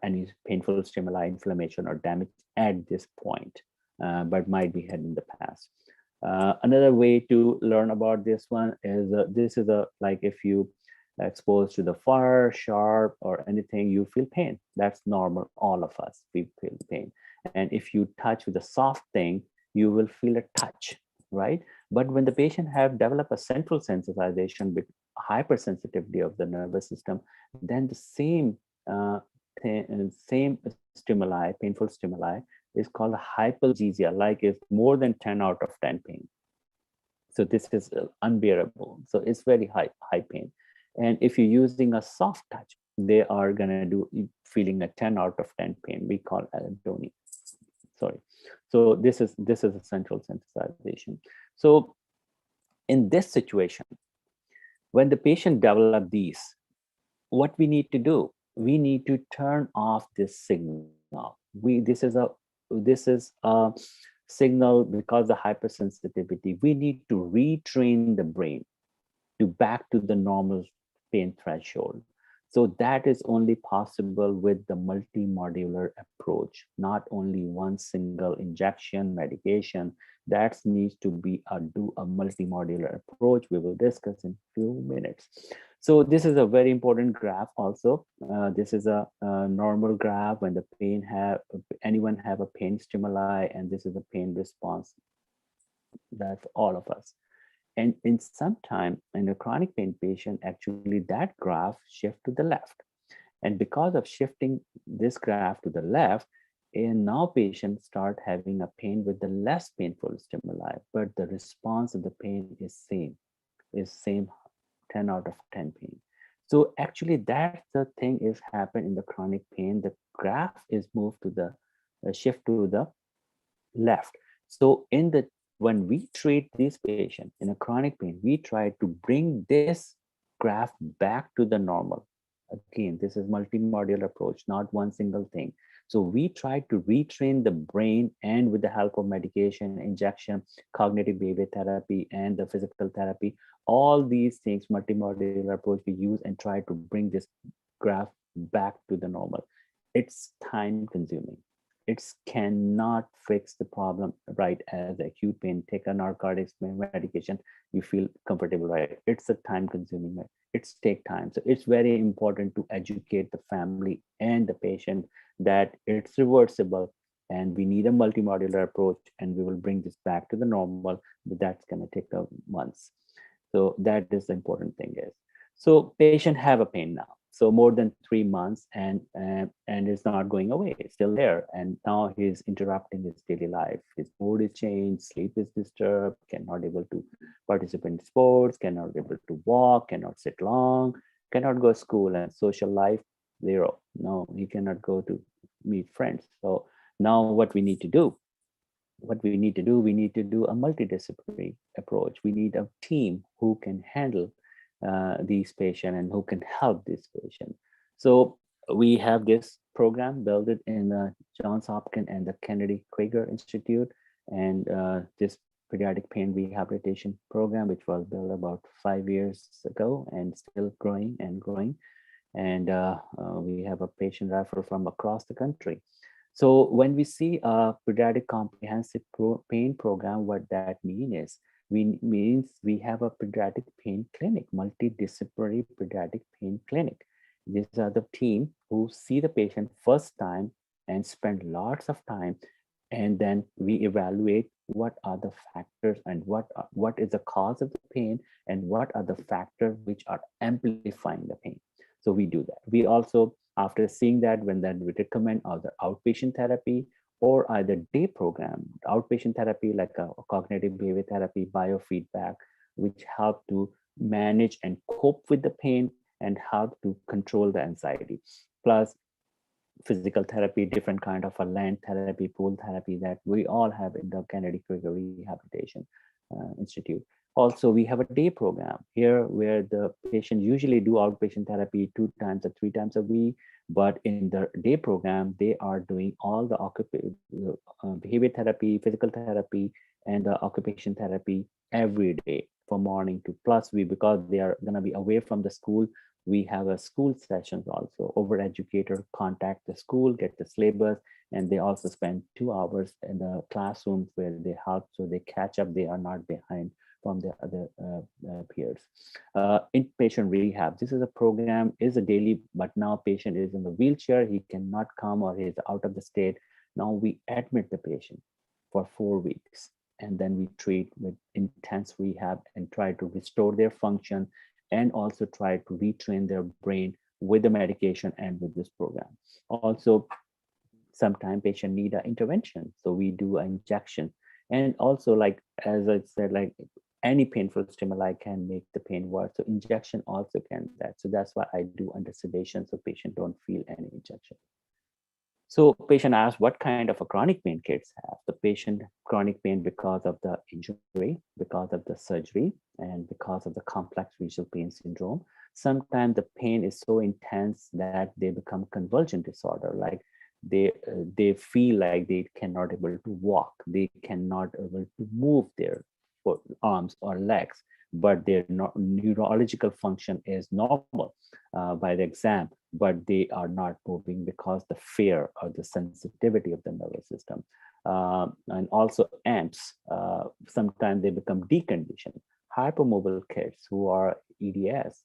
any painful stimuli, inflammation or damage at this point, but might be had in the past. Another way to learn about this one is this is a, like if you exposed to the fire, sharp or anything, you feel pain. That's normal. All of us, we feel pain. And if you touch with a soft thing, you will feel a touch, right? But when the patient have developed a central sensitization with hypersensitivity of the nervous system, then the same same stimuli, painful stimuli, is called hyperalgesia, like it's more than 10 out of 10 pain. So this is unbearable. So it's very high pain. And if you're using a soft touch, they are gonna do feeling a 10 out of 10 pain. We call allodynia. Sorry. So this is a central sensitization. So in this situation, when the patient develop these, what we need to do, we need to turn off this signal. This is a signal because of hypersensitivity. We need to retrain the brain to back to the normal pain threshold. So that is only possible with the multimodular approach, not only one single injection medication. That needs to be do a multimodular approach. We will discuss in few minutes. So this is a very important graph also. This is a normal graph when the anyone have a pain stimuli, and this is a pain response. That's all of us. And in some time in a chronic pain patient, actually that graph shift to the left. And because of shifting this graph to the left, and now patients start having a pain with the less painful stimuli, but the response of the pain is same 10 out of 10 pain. So actually that's the thing is happen in the chronic pain. The graph is moved to the shift to the left. So when we treat this patient in a chronic pain, we try to bring this graph back to the normal. Again, this is multimodular approach, not one single thing. So we try to retrain the brain, and with the help of medication, injection, cognitive behavior therapy, and the physical therapy, all these things, multimodular approach we use and try to bring this graph back to the normal. It's time consuming. It cannot fix the problem right as acute pain. Take a narcotics medication, you feel comfortable, right? It's a time consuming, it's take time. So it's very important to educate the family and the patient that it's reversible, and we need a multimodular approach, and we will bring this back to the normal, but that's going to take months. So that is the important thing is. So patient have a pain now. So more than 3 months, and it's not going away. It's still there. And now he's interrupting his daily life. His mood is changed, sleep is disturbed, cannot able to participate in sports, cannot able to walk, cannot sit long, cannot go to school, and social life, zero. No, he cannot go to meet friends. So now what we need to do? We need to do a multidisciplinary approach. We need a team who can handle these patients and who can help this patient. So we have this program built it in the Johns Hopkins and the Kennedy Krieger Institute, and this pediatric pain rehabilitation program, which was built about 5 years ago and still growing and growing. And we have a patient referral from across the country. So when we see a pediatric comprehensive pain program, what that means we have a pediatric pain clinic, multidisciplinary pediatric pain clinic. These are the team who see the patient first time and spend lots of time, and then we evaluate what are the factors and what is the cause of the pain and what are the factors which are amplifying the pain. So we do that. We also, after seeing that, when then we recommend either outpatient therapy or either day program, outpatient therapy like a cognitive behavior therapy, biofeedback, which help to manage and cope with the pain and how to control the anxiety. Plus physical therapy, different kind of a land therapy, pool therapy that we all have in the Kennedy Krieger Rehabilitation Institute. Also, we have a day program here where the patient usually do outpatient therapy 2 times or 3 times a week, but in the day program, they are doing all the behavior therapy, physical therapy, and the occupation therapy every day from morning to plus because they are going to be away from the school. We have a school sessions also. Over educator contact the school, get the syllabus, and they also spend 2 hours in the classroom where they help so they catch up. They are not behind from the other peers. Inpatient rehab. This is a program, is a daily, but now patient is in the wheelchair. He cannot come or he's out of the state. Now we admit the patient for 4 weeks, and then we treat with intense rehab and try to restore their function and also try to retrain their brain with the medication and with this program. Also, sometimes patient need an intervention. So we do an injection. And also, like, as I said, like any painful stimuli can make the pain worse. So injection also can that. So that's why I do under sedation so patient don't feel any injection. So patient asks what kind of a chronic pain kids have. The patient chronic pain because of the injury, because of the surgery, and because of the complex visual pain syndrome. Sometimes the pain is so intense that they become convulsion disorder, like they feel like they cannot able to walk, they cannot able to move their arms or legs, but their neurological function is normal by the exam, but they are not moving because the fear or the sensitivity of the nervous system. And also amps, sometimes they become deconditioned. Hypermobile kids who are EDS,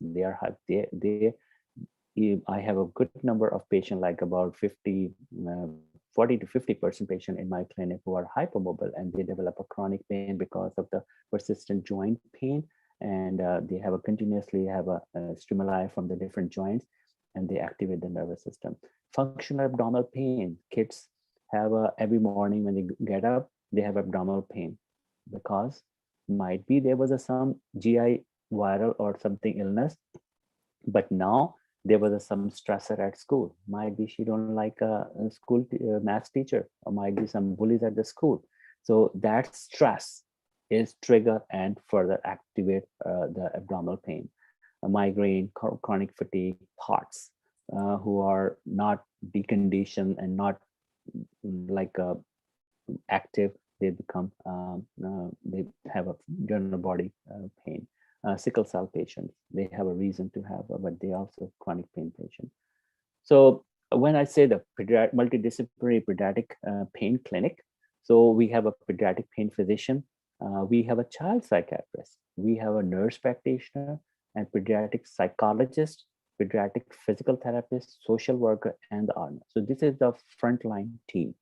I have a good number of patients, like about 40 to 50% patient in my clinic who are hypermobile, and they develop a chronic pain because of the persistent joint pain, and they have a continuously have a stimuli from the different joints, and they activate the nervous system. Functional abdominal pain, kids have every morning when they get up, they have abdominal pain because might be there was some GI viral or something illness, but now there was some stressor at school. Might be she don't like a school math teacher, or might be some bullies at the school. So that stress is trigger and further activate the abdominal pain. A migraine, chronic fatigue, POTS, who are not deconditioned and not like active, they become they have a general body pain. Sickle cell patients, they have a reason to have, but they also chronic pain patient. So when I say the multidisciplinary pediatric pain clinic, so we have a pediatric pain physician, we have a child psychiatrist, we have a nurse practitioner and pediatric psychologist, pediatric physical therapist, social worker, and the RN. So this is the frontline team.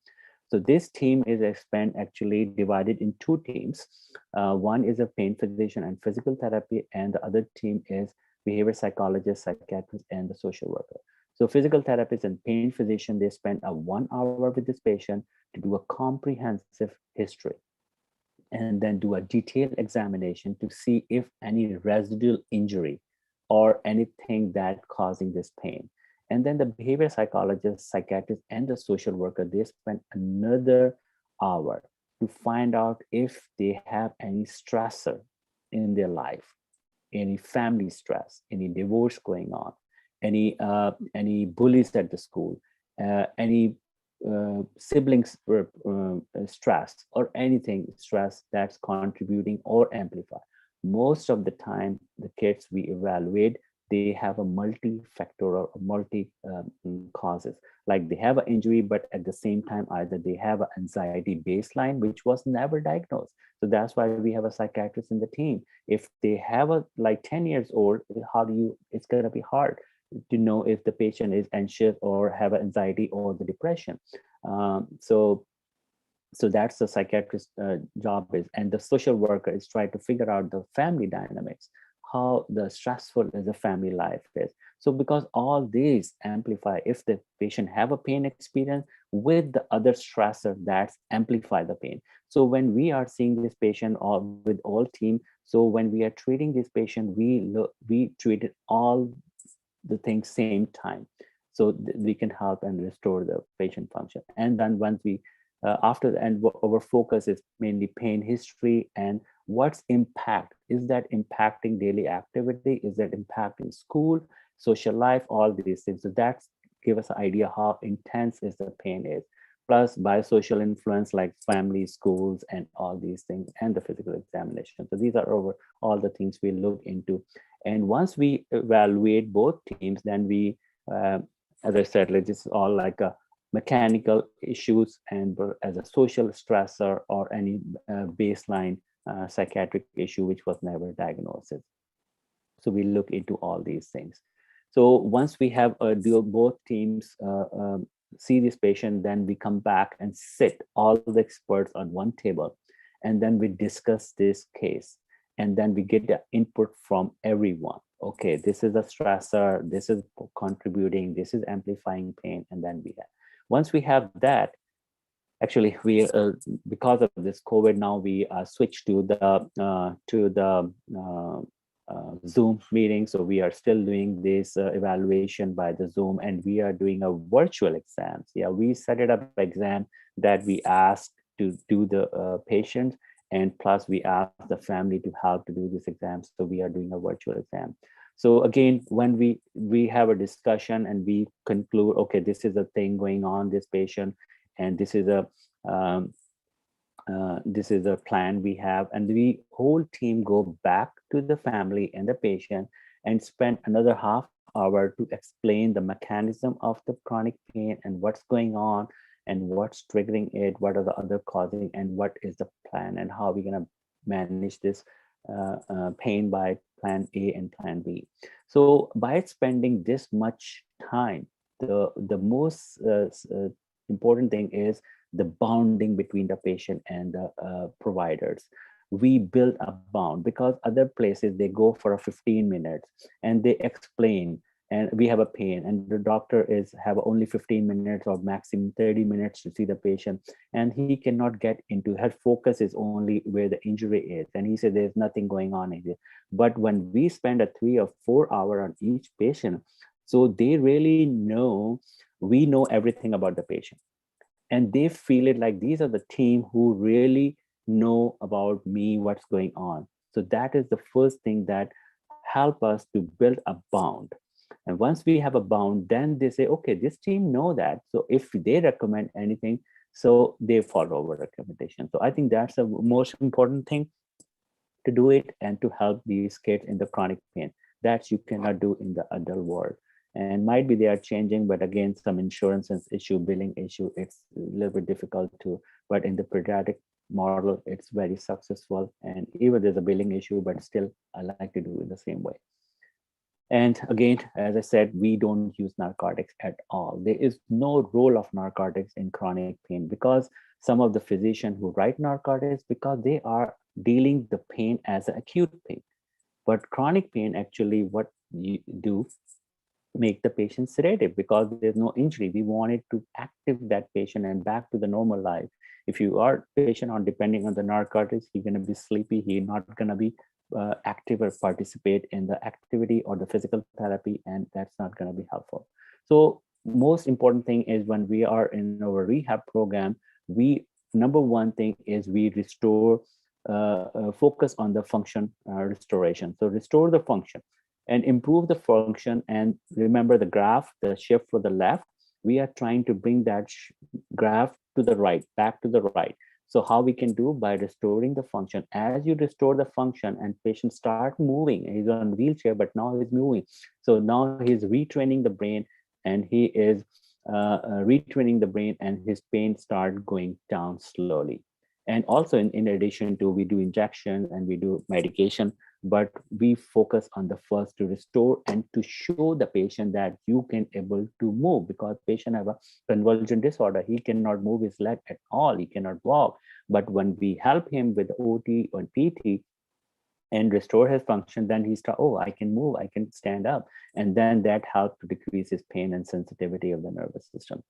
So this team is actually divided in 2 teams. One is a pain physician and physical therapy, and the other team is behavior psychologist, psychiatrist, and the social worker. So physical therapist and pain physician, they spend a 1 hour with this patient to do a comprehensive history and then do a detailed examination to see if any residual injury or anything that causing this pain. And then the behavior psychologist, psychiatrist, and the social worker, they spend another hour to find out if they have any stressor in their life, any family stress, any divorce going on, any bullies at the school, any siblings stress, or anything stress that's contributing or amplify. Most of the time, the kids we evaluate, they have a multi-factorial, causes. Like they have an injury, but at the same time, either they have an anxiety baseline, which was never diagnosed. So that's why we have a psychiatrist in the team. If they have a like 10 years old, how do you, it's gonna be hard to know if the patient is anxious or have anxiety or the depression. So that's the psychiatrist job is, and the social worker is trying to figure out the family dynamics, how the stressful is the family life is. So because all these amplify, if the patient have a pain experience with the other stressor, that's amplify the pain. So when we are seeing this patient or with all team, so when we are treating this patient, we treat it all the things same time, so we can help and restore the patient function. And then once we after the, and our focus is mainly pain history and what's impact, is that impacting daily activity, is that impacting school, social life, all these things. So that's give us an idea how intense is the pain is, plus biosocial influence like family, schools, and all these things, and the physical examination. So these are over all the things we look into. And once we evaluate both teams, then we, as I said, like this is all like a mechanical issues and as a social stressor or any baseline psychiatric issue which was never diagnosed. So we look into all these things. So once we have both teams see this patient, then we come back and sit all the experts on one table, and then we discuss this case, and then we get the input from everyone. Okay, this is a stressor, this is contributing, this is amplifying pain, and then we have. Once we have that, actually we because of this COVID now we switched to the Zoom meeting. So we are still doing this evaluation by the Zoom, and we are doing a virtual exams. Yeah, we set it up exam that we ask to do the patient, and plus we ask the family to help to do this exam. So we are doing a virtual exam. So again, when we have a discussion and we conclude, okay, this is a thing going on, this patient, and this is a plan we have, and the whole team go back to the family and the patient and spend another half hour to explain the mechanism of the chronic pain and what's going on and what's triggering it, what are the other causing, and what is the plan and how we're going to manage this pain by plan A and plan B. So by spending this much time, the most important thing is the bonding between the patient and the providers. We build a bond, because other places they go for a 15 minutes and they explain, and we have a pain, and the doctor is have only 15 minutes or maximum 30 minutes to see the patient, and he cannot get into, her focus is only where the injury is, and he said there's nothing going on in it. But when we spend a 3 or 4 hour on each patient, so they really know, we know everything about the patient, and they feel it like these are the team who really know about me, what's going on. So that is the first thing that help us to build a bond. And once we have a bond, then they say, okay, this team know that. So if they recommend anything, so they follow our recommendation. So I think that's the most important thing, to do it and to help these kids in the chronic pain that you cannot do in the adult world. And might be they are changing, but again, some insurance issue, billing issue, it's a little bit difficult to, but in the pediatric model, it's very successful. And even there's a billing issue, but still I like to do it the same way. And again, as I said, we don't use narcotics at all. There is no role of narcotics in chronic pain, because some of the physicians who write narcotics, because they are dealing the pain as an acute pain. But chronic pain, actually, what do make the patient sedative because there's no injury. We wanted to active that patient and back to the normal life. If you are patient on depending on the narcotics, he's going to be sleepy. He's not going to be active or participate in the activity or the physical therapy, and that's not going to be helpful. So most important thing is when we are in our rehab program, we number one thing is we restore focus on the function restoration. So restore the function and improve the function. And remember the graph, the shift for the left, we are trying to bring that graph to the right, back to the right. So how we can do by restoring the function. As you restore the function and patient start moving, he's on wheelchair, but now he's moving. So now he's retraining the brain, and he is retraining the brain, and his pain start going down slowly. And also in addition to, we do injection and we do medication, but we focus on the first to restore and to show the patient that you can able to move, because patient have a convulsion disorder. He cannot move his leg at all. He cannot walk. But when we help him with OT or PT and restore his function, then he start, oh, I can move, I can stand up. And then that helps to decrease his pain and sensitivity of the nervous system.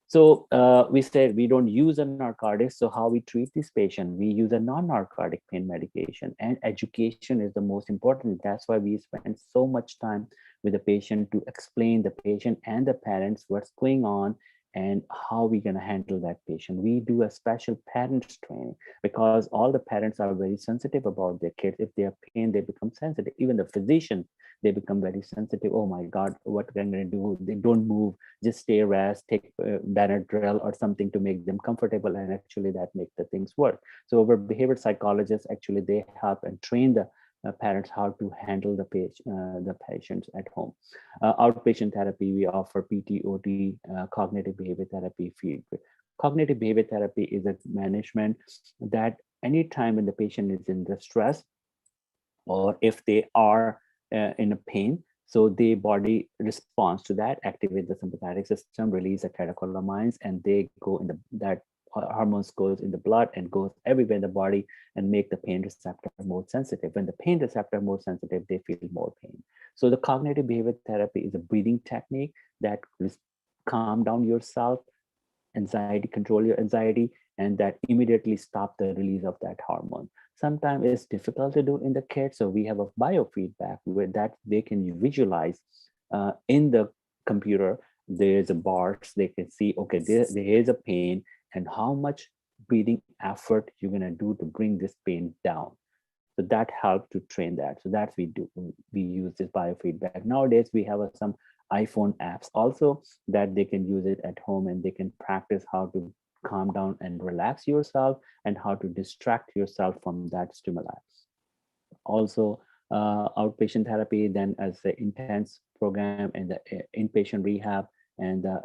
So we said we don't use a narcotic. So how we treat this patient? We use a non-narcotic pain medication, and education is the most important. That's why we spend so much time with the patient to explain the patient and the parents what's going on and how we're going to handle that patient. We do a special parents training because all the parents are very sensitive about their kids. If they have pain, they become sensitive. Even the physicians, they become very sensitive. Oh my God, what am I going to do? They don't move, just stay, rest, take Benadryl or something to make them comfortable. And actually that makes the things work. So our behavioral psychologists, actually, they help and train the parents how to handle the patients at home. Outpatient therapy, we offer PT, OT, cognitive behavior therapy, feedback. Cognitive behavior therapy is a management that anytime when the patient is in distress or if they are in a pain, so the body responds to that, activate the sympathetic system, release the catecholamines, and they go in that hormones goes in the blood and goes everywhere in the body and make the pain receptor more sensitive. When the pain receptor more sensitive, they feel more pain. So the cognitive behavior therapy is a breathing technique that calm down yourself, anxiety, control your anxiety, and that immediately stop the release of that hormone. Sometimes it's difficult to do in the kids, so we have a biofeedback where that they can visualize in the computer. There's a bars, they can see, okay, there is a pain and how much breathing effort you're gonna do to bring this pain down. So that helped to train that. So that's we use this biofeedback. Nowadays we have some iPhone apps also that they can use it at home, and they can practice how to calm down and relax yourself and how to distract yourself from that stimuli. Also outpatient therapy, then as the intense program and the inpatient rehab and the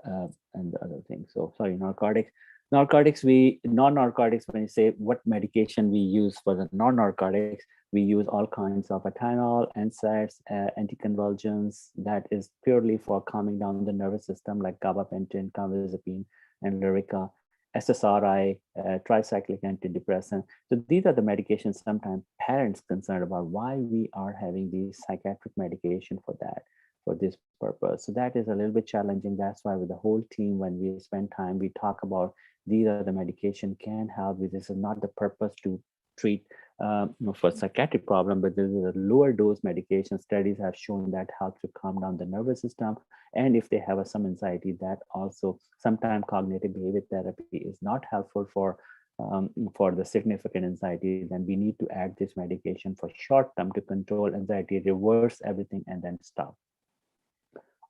other things. So sorry, narcotics. Non-narcotics, when you say what medication we use for the non-narcotics, we use all kinds of Tylenol, NSAIDs, anticonvulsants, that is purely for calming down the nervous system, like gabapentin, carbamazepine, and Lyrica, SSRI, tricyclic antidepressant. So these are the medications sometimes parents concerned about why we are having these psychiatric medication for that, for this purpose. So that is a little bit challenging. That's why with the whole team, when we spend time, we talk about these are the medication can help with. This is not the purpose to treat for psychiatric problem, but this is a lower dose medication. Studies have shown that helps to calm down the nervous system. And if they have some anxiety, that also sometimes cognitive behavior therapy is not helpful for the significant anxiety, then we need to add this medication for short term to control anxiety, reverse everything, and then stop.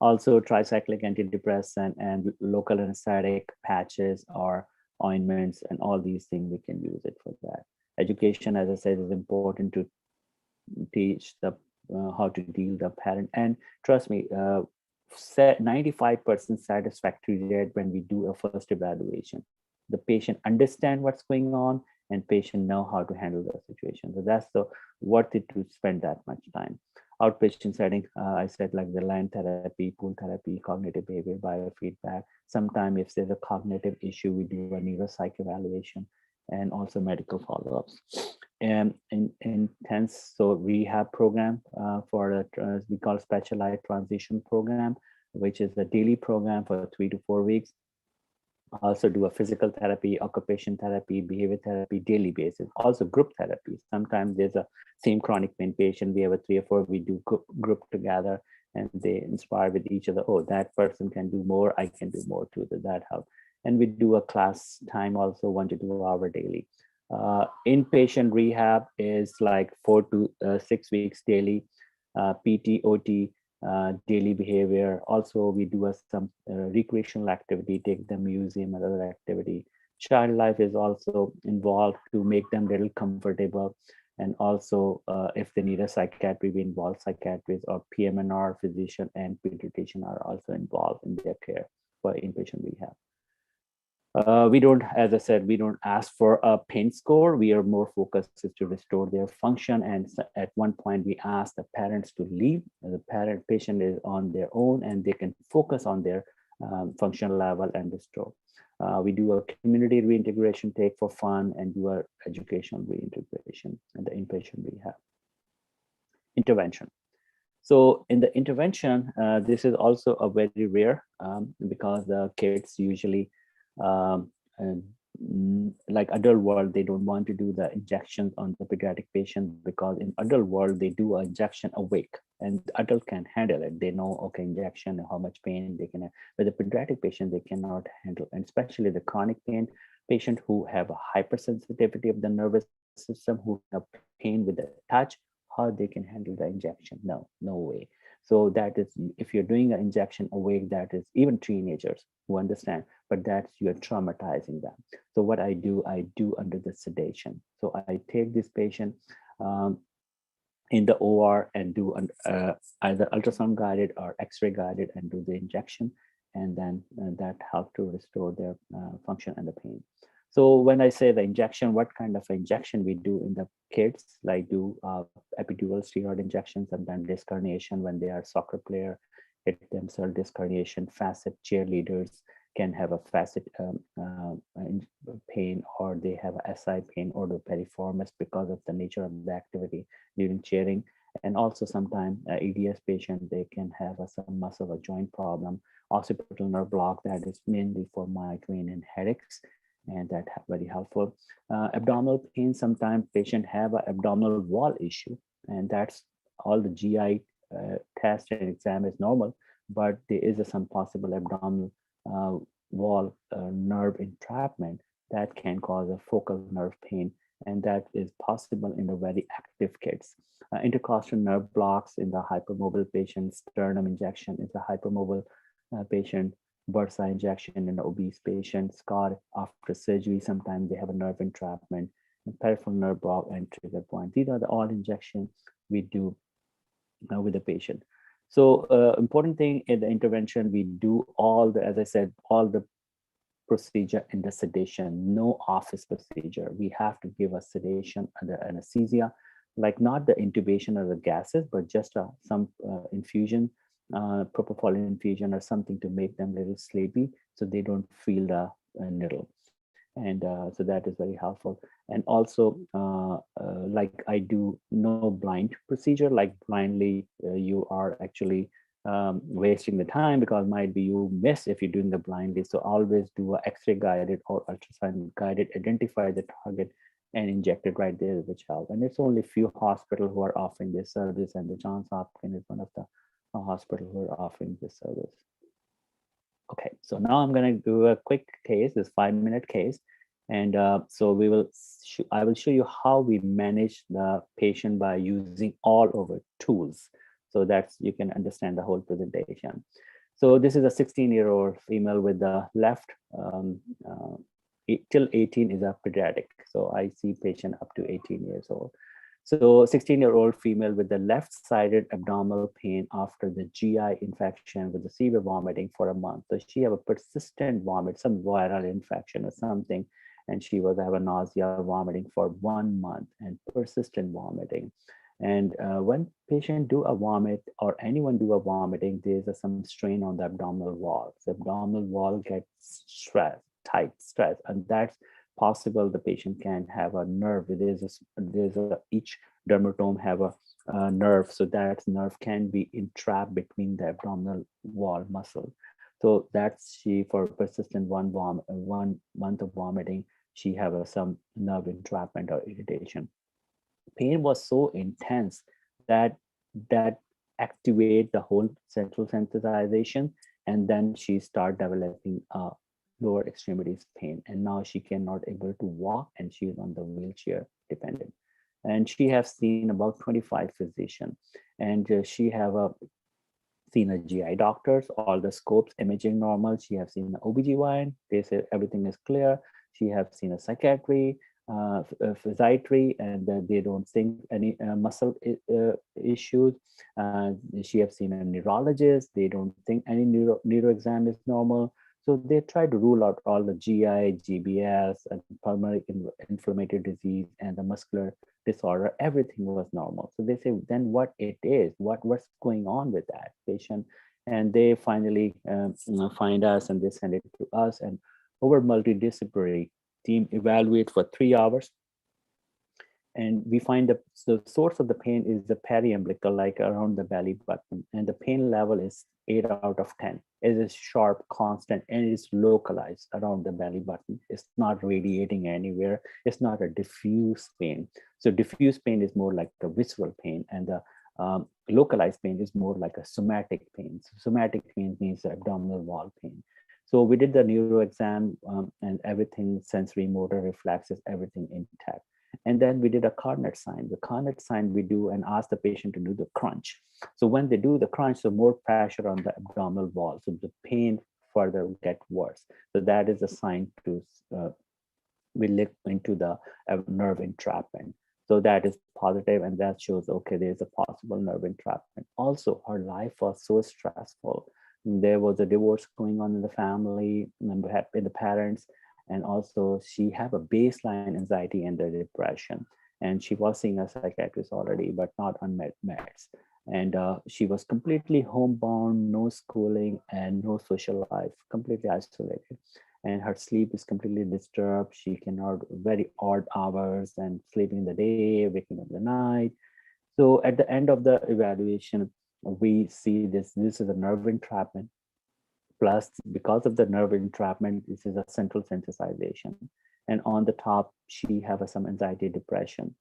Also, tricyclic antidepressant and local anesthetic patches or ointments, and all these things we can use it for that. Education, as I said, is important to teach the how to deal the parent. And trust me, 95% satisfactory rate when we do a first evaluation. The patient understand what's going on, and patient know how to handle the situation. So that's the worth it to spend that much time. Outpatient setting, I said, like the line therapy, pool therapy, cognitive behavior, biofeedback. Sometimes if there's a cognitive issue, we do a neuropsych evaluation. and also medical follow-ups. And in intense, so rehab program for we call specialized transition program, which is a daily program for 3 to 4 weeks. Also do a physical therapy, occupation therapy, behavior therapy, daily basis. Also group therapy. Sometimes there's a same chronic pain patient. We have a 3 or 4. We do group together, and they inspire with each other. Oh, that person can do more. I can do more too. That help. And we do a class time also 1 to 2 hours daily. Inpatient rehab is like 4 to 6 weeks daily. PT, OT, daily behavior. Also, we do some recreational activity, take them museum and other activity. Child life is also involved to make them little comfortable. And also, if they need a psychiatry, we involve psychiatrists or PMNR, physician and pediatrician are also involved in their care for inpatient rehab. We don't, as I said, we don't ask for a pain score. We are more focused to restore their function. And at one point, we ask the parents to leave. The patient is on their own, and they can focus on their functional level and restore. We do a community reintegration take for fun and do a educational reintegration and the inpatient rehab. Intervention. So in the intervention, this is also a very rare because the kids usually like adult world, they don't want to do the injections on the pediatric patient because in adult world, they do an injection awake and the adult can handle it. They know, okay, injection and how much pain they can have. But the pediatric patient, they cannot handle, and especially the chronic pain patient who have a hypersensitivity of the nervous system, who have pain with the touch, how they can handle the injection? No way. So that is, if you're doing an injection awake, that is even teenagers who understand, but that's, you're traumatizing them. So what I do under the sedation. So I take this patient in the OR and do either ultrasound guided or X-ray guided and do the injection. And then that helps to restore their function and the pain. So when I say the injection, what kind of injection we do in the kids, like do epidural steroid injections, sometimes disc herniation when they are soccer player, hit themselves disc herniation, facet cheerleaders can have a facet pain, or they have a SI pain or the piriformis because of the nature of the activity during cheering. And also sometimes EDS patient, they can have some muscle or joint problem, occipital nerve block that is mainly for migraine and headaches. And that very helpful. Abdominal pain, sometimes patient have an abdominal wall issue, and that's all the GI test and exam is normal, but there is some possible abdominal wall nerve entrapment that can cause a focal nerve pain, and that is possible in the very active kids. Intercostal nerve blocks in the hypermobile patients, sternum injection is a hypermobile patient. Bursa injection in an obese patient, scar after surgery, sometimes they have a nerve entrapment, and peripheral nerve block and trigger point. These are the all injections we do with the patient. So important thing in the intervention, we do all the, as I said, all the procedure in the sedation, no office procedure. We have to give a sedation under anesthesia, like not the intubation or the gases, but just some infusion, propofol infusion or something to make them a little sleepy so they don't feel the needle. And so that is very helpful. And also, like I do no blind procedure, like blindly you are actually wasting the time because might be you miss if you're doing the blindly. So always do a X-ray guided or ultrasound guided, identify the target and inject it right there, which help. And it's only few hospitals who are offering this service, and the Johns Hopkins is one of the hospitals who are offering this service. Okay, so now I'm going to do a quick case, this 5-minute case. And so I will show you how we manage the patient by using all over tools. So that's, you can understand the whole presentation. So this is a 16-year-old female with the left, till 18 is a pediatric. So I see patient up to 18 years old. So 16-year-old female with the left-sided abdominal pain after the GI infection with the severe vomiting for a month. So she have a persistent vomit, some viral infection or something, and she was have a nausea, vomiting for 1 month and persistent vomiting. And when patient do a vomit or anyone do a vomiting, there's some strain on the abdominal wall. The abdominal wall gets stressed, tight, stress, and that's possible the patient can have a nerve. Each dermatome have a nerve, so that nerve can be entrapped between the abdominal wall muscle. So that's she, for persistent 1 month of vomiting, she have some nerve entrapment or irritation. Pain was so intense that that activate the whole central sensitization, and then she start developing lower extremities pain, and now she cannot able to walk, and she is on the wheelchair dependent. And she has seen about 25 physicians, and she have seen a GI doctors, all the scopes, imaging normal. She have seen the OBGYN, they say everything is clear. She have seen a psychiatry, physiatry, and they don't think any muscle issues. She have seen a neurologist, they don't think any neuro exam is normal. So they try to rule out all the GI, GBS, and pulmonary inflammatory disease and the muscular disorder. Everything was normal. So they say, then what it is? What's going on with that patient? And they finally find us, and they send it to us. And our multidisciplinary team evaluate for 3 hours. And we find the source of the pain is the periumbilical, like around the belly button. And the pain level is 8 out of 10. It is sharp, constant, and it is localized around the belly button. It's not radiating anywhere. It's not a diffuse pain. So diffuse pain is more like a visceral pain, and the localized pain is more like a somatic pain. So somatic pain means the abdominal wall pain. So we did the neuro exam, and everything, sensory, motor, reflexes, everything intact. And then we did a Carnot sign. The Carnot sign we do and ask the patient to do the crunch. So when they do the crunch, so more pressure on the abdominal wall. So the pain further get worse. So that is a sign to we look into the nerve entrapment. So that is positive, and that shows, okay, there's a possible nerve entrapment. Also, her life was so stressful. There was a divorce going on in the family, in the parents, and also she have a baseline anxiety and the depression. And she was seeing a psychiatrist already, but not on meds. And she was completely homebound, no schooling and no social life, completely isolated. And her sleep is completely disturbed. She cannot, very odd hours, and sleeping in the day, waking up in the night. So at the end of the evaluation, we see this is a nerve entrapment. Plus, because of the nerve entrapment, this is a central sensitization. And on the top, she have some anxiety depression,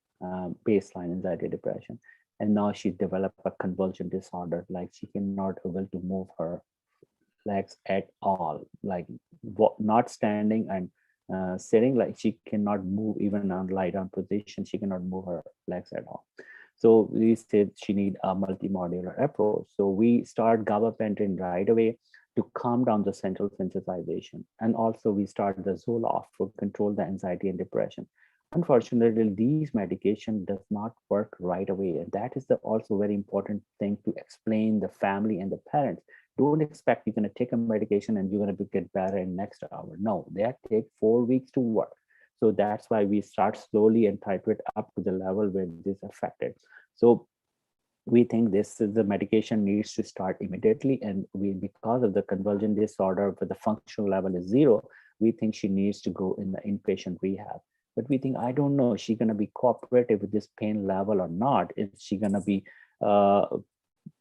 baseline anxiety depression. And now she developed a convulsion disorder, like she cannot able to move her legs at all, like not standing and sitting, like she cannot move even on lie down position. She cannot move her legs at all. So we said she need a multimodular approach. So we start gabapentin right away to calm down the central sensitization. And also we start the Zoloft to control the anxiety and depression. Unfortunately, these medication does not work right away. And that is the also very important thing to explain the family and the parents. Don't expect you're going to take a medication and you're going to get better in next hour. No, that take 4 weeks to work. So that's why we start slowly and titrate up to the level where this affected. So we think this is the medication needs to start immediately. And because of the convulsion disorder, where the functional level is 0, we think she needs to go in the inpatient rehab. But we think, I don't know, is she going to be cooperative with this pain level or not? Is she going to be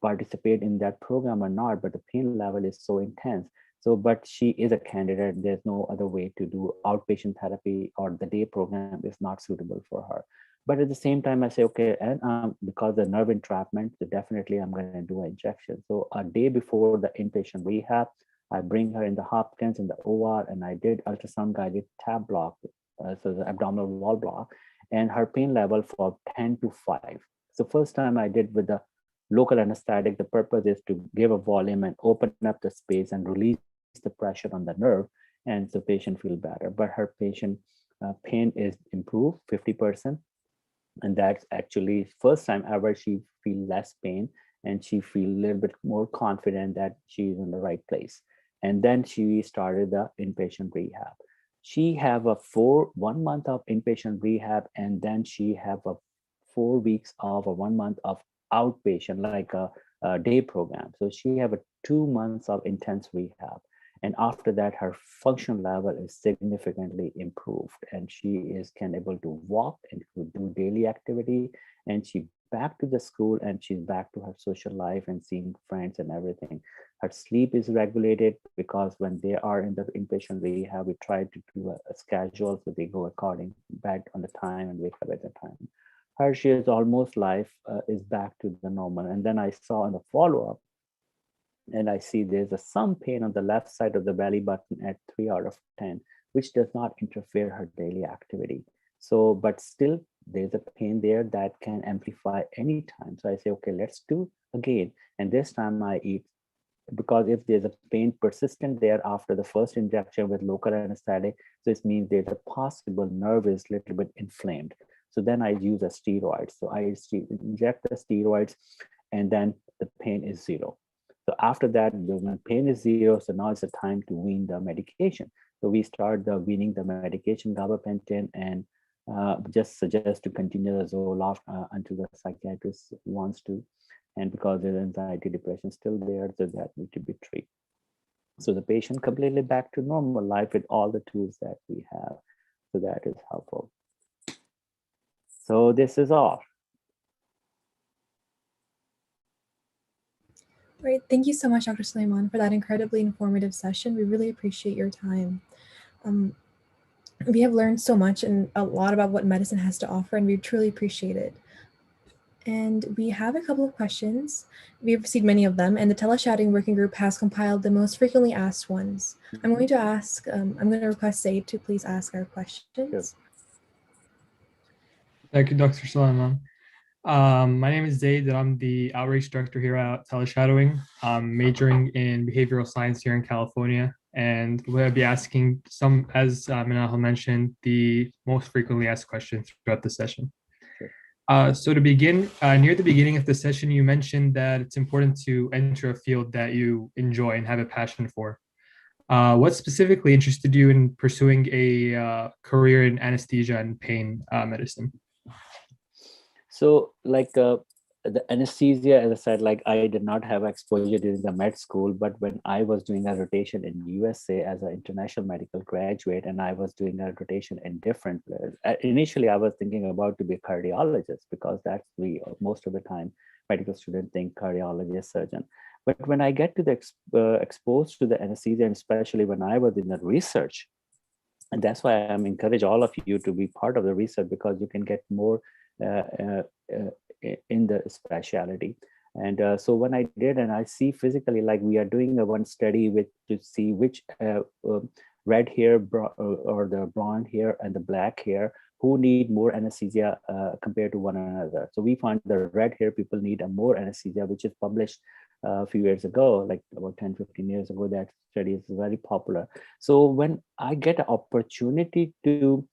participate in that program or not? But the pain level is so intense. So, but she is a candidate. There's no other way to do outpatient therapy, or the day program is not suitable for her. But at the same time, I say, okay, and because the nerve entrapment, so definitely I'm going to do an injection. So a day before the inpatient rehab, I bring her in the Hopkins in the OR, and I did ultrasound guided tab block, so the abdominal wall block, and her pain level for 10 to 5. So first time I did with the local anesthetic, the purpose is to give a volume and open up the space and release the pressure on the nerve, and the patient feel better. But her patient pain is improved 50%. And that's actually first time ever she feel less pain, and she feel a little bit more confident that she's in the right place. And then she started the inpatient rehab. She have a 1 month of inpatient rehab, and then she have a 4 weeks of a 1 month of outpatient, like a day program. So she have a 2 months of intense rehab. And after that, her function level is significantly improved, and she can able to walk and to do daily activity, and she back to the school, and she's back to her social life and seeing friends and everything. Her sleep is regulated because when they are in the inpatient rehab, we try to do a schedule so they go according bed on the time and wake up at the time. Her she is almost life is back to the normal. And then I saw in the follow up, and I see there's some pain on the left side of the belly button at 3 out of 10, which does not interfere her daily activity. So, but still there's a pain there that can amplify anytime. So I say, okay, let's do again. And this time I eat, because if there's a pain persistent there after the first injection with local anesthetic, so it means there's a possible nerve is a little bit inflamed. So then I use a steroid. So I inject the steroids, and then the pain is zero. So after that, when pain is zero, so now it's the time to wean the medication. So we start the weaning the medication, gabapentin, and just suggest to continue the Zoloft until the psychiatrist wants to. And because there's anxiety, depression still there, so that need to be treated. So the patient completely back to normal life with all the tools that we have. So that is helpful. So this is all. Great. Thank you so much, Dr. Suleman, for that incredibly informative session. We really appreciate your time. We have learned so much and a lot about what medicine has to offer, and we truly appreciate it. And we have a couple of questions. We've received many of them, and the TeleShadowing Working Group has compiled the most frequently asked ones. I'm going to request Zaid to please ask our questions. Sure. Thank you, Dr. Suleman. My name is Zaid, and I'm the outreach director here at TeleShadowing. I'm majoring in behavioral science here in California, and we'll be asking some, as Minahal mentioned, the most frequently asked questions throughout the session. So to begin, near the beginning of the session, you mentioned that it's important to enter a field that you enjoy and have a passion for. What specifically interested you in pursuing a career in anesthesia and pain medicine? So like the anesthesia, as I said, like I did not have exposure during the med school, but when I was doing a rotation in USA as an international medical graduate, and I was doing a rotation in different, initially I was thinking about to be a cardiologist, because that's most of the time medical students think cardiologist, surgeon. But when I get to the exposed to the anesthesia, and especially when I was in the research, and that's why I'm encourage all of you to be part of the research, because you can get more in the specialty. And so when I did, and I see physically, like we are doing a one study with to see which red hair or the blonde hair and the black hair, who need more anesthesia compared to one another. So we find the red hair people need a more anesthesia, which is published a few years ago, like about 10, 15 years ago. That study is very popular. So when I get an opportunity to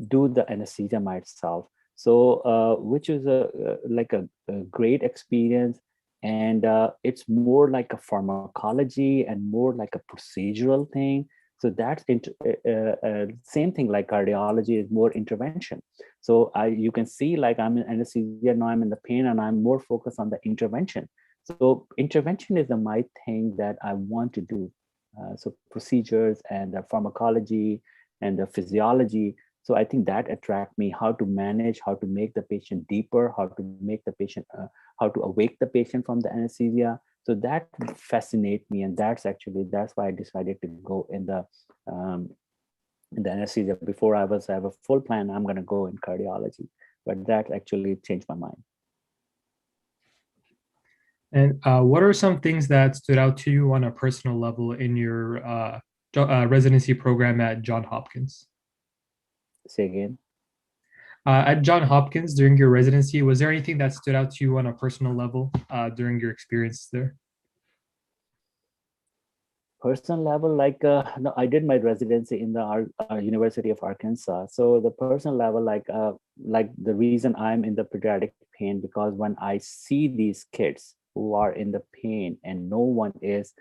do the anesthesia myself, so which is like a great experience, and it's more like a pharmacology and more like a procedural thing. So that's same thing like cardiology is more intervention. So you can see like I'm in anesthesia now, I'm in the pain, and I'm more focused on the intervention. So intervention is my thing that I want to do. So procedures and the pharmacology and the physiology. So I think that attract me, how to manage, how to make the patient deeper, how to make the patient, how to awake the patient from the anesthesia. So that fascinates me, and that's why I decided to go in the anesthesia. Before I have a full plan, I'm going to go in cardiology, but that actually changed my mind. And what are some things that stood out to you on a personal level in your residency program at Johns Hopkins? Say again. At Johns Hopkins, during your residency, was there anything that stood out to you on a personal level during your experience there? Personal level, like no, I did my residency in the University of Arkansas. So the personal level, like the reason I'm in the pediatric pain, because when I see these kids who are in the pain and no one is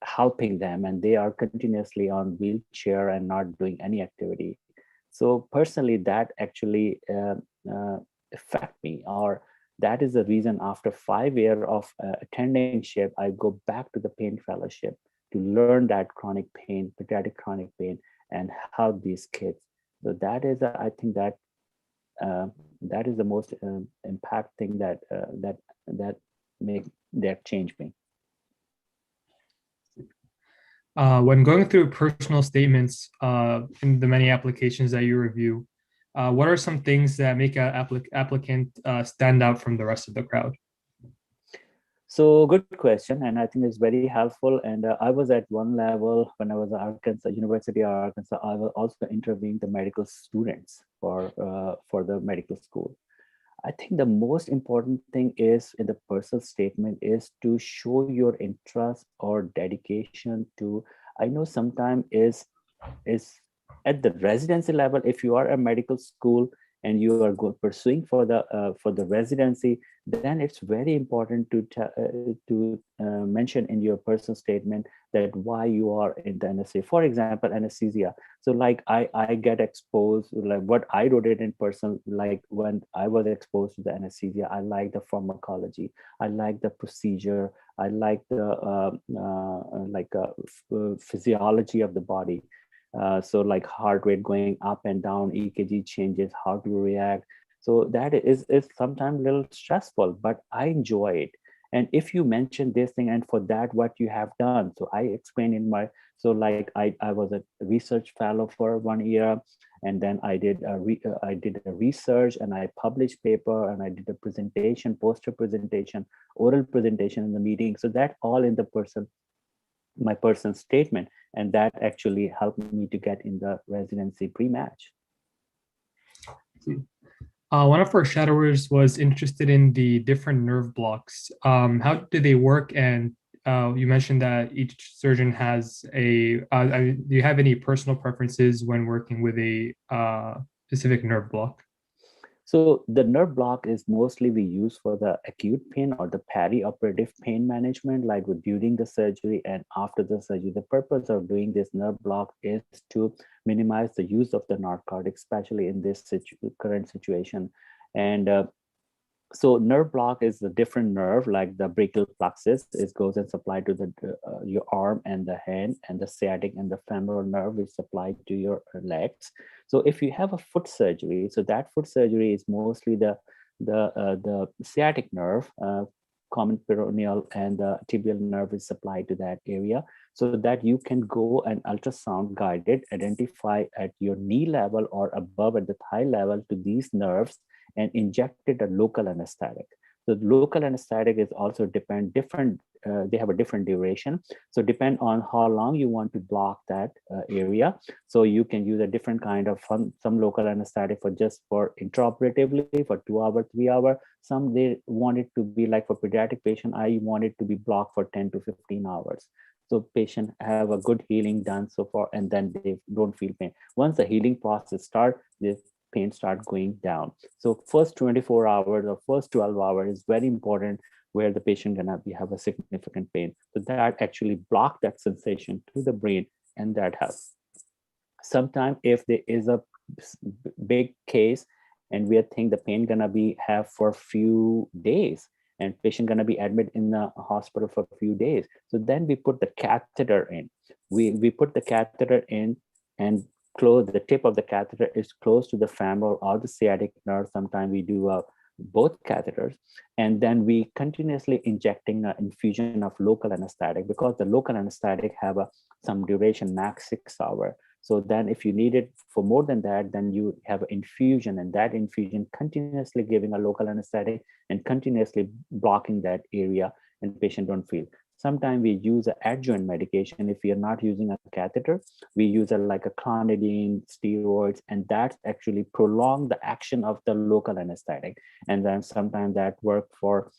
helping them, and they are continuously on wheelchair and not doing any activity. So personally, that actually affect me, or that is the reason after 5 years of attending SHIP, I go back to the pain fellowship to learn that chronic pain, pediatric chronic pain, and help these kids. So that is, I think that is the most impact thing that make that change me. When going through personal statements in the many applications that you review, what are some things that make an applicant stand out from the rest of the crowd? So good question, and I think it's very helpful. And I was at one level when I was at Arkansas, University of Arkansas. I was also interviewing the medical students for the medical school. I think the most important thing is in the personal statement is to show your interest or dedication to. I know sometimes is at the residency level. If you are a medical school and you are pursuing for the residency, then it's very important to mention in your personal statement that why you are in the anesthesia. For example, anesthesia. So like I get exposed, like what I wrote it in person, like when I was exposed to the anesthesia, I like the pharmacology, I like the procedure, I like the physiology of the body. So like heart rate going up and down, EKG changes, how to react. So that is sometimes a little stressful, but I enjoy it. And if you mention this thing and for that, what you have done. So I explained in my, so like I was a research fellow for 1 year, and then I did a research and I published paper and I did a presentation, poster presentation, oral presentation in the meeting. So that all in the my personal statement, and that actually helped me to get in the residency pre-match. One of our shadowers was interested in the different nerve blocks. How do they work? And you mentioned that each surgeon has do you have any personal preferences when working with a specific nerve block? So the nerve block is mostly we use for the acute pain or the peri-operative pain management, like during the surgery and after the surgery. The purpose of doing this nerve block is to minimize the use of the narcotic, especially in this current situation. And so nerve block is a different nerve, like the brachial plexus. It goes and supplied to the your arm and the hand, and the sciatic and the femoral nerve is supplied to your legs. So if you have a foot surgery, so that foot surgery is mostly the sciatic nerve, common peroneal, and the tibial nerve is supplied to that area, so that you can go and ultrasound guided identify at your knee level or above at the thigh level to these nerves and injected a local anesthetic. So local anesthetic is also different, they have a different duration. So depend on how long you want to block that area. So you can use a different kind of some local anesthetic for intraoperatively for 2 hours, 3 hours. Some they want it to be like for pediatric patient, I want it to be blocked for 10 to 15 hours. So patient have a good healing done so far, and then they don't feel pain. Once the healing process starts, this pain start going down. So first 24 hours or first 12 hours is very important, where the patient gonna have a significant pain. So that actually block that sensation to the brain, and that helps. Sometimes if there is a big case and we think the pain gonna be have for a few days, and patient gonna be admitted in the hospital for a few days, so then we put the catheter in. We put the catheter in, and the tip of the catheter is close to the femoral or the sciatic nerve. Sometimes we do both catheters, and then we continuously injecting an infusion of local anesthetic, because the local anesthetic have some duration, max 6 hours. So then if you need it for more than that, then you have an infusion, and that infusion continuously giving a local anesthetic and continuously blocking that area, and the patient don't feel. Sometimes we use an adjuvant medication. If we are not using a catheter, we use like a clonidine, steroids, and that actually prolong the action of the local anesthetic. And then sometimes that work for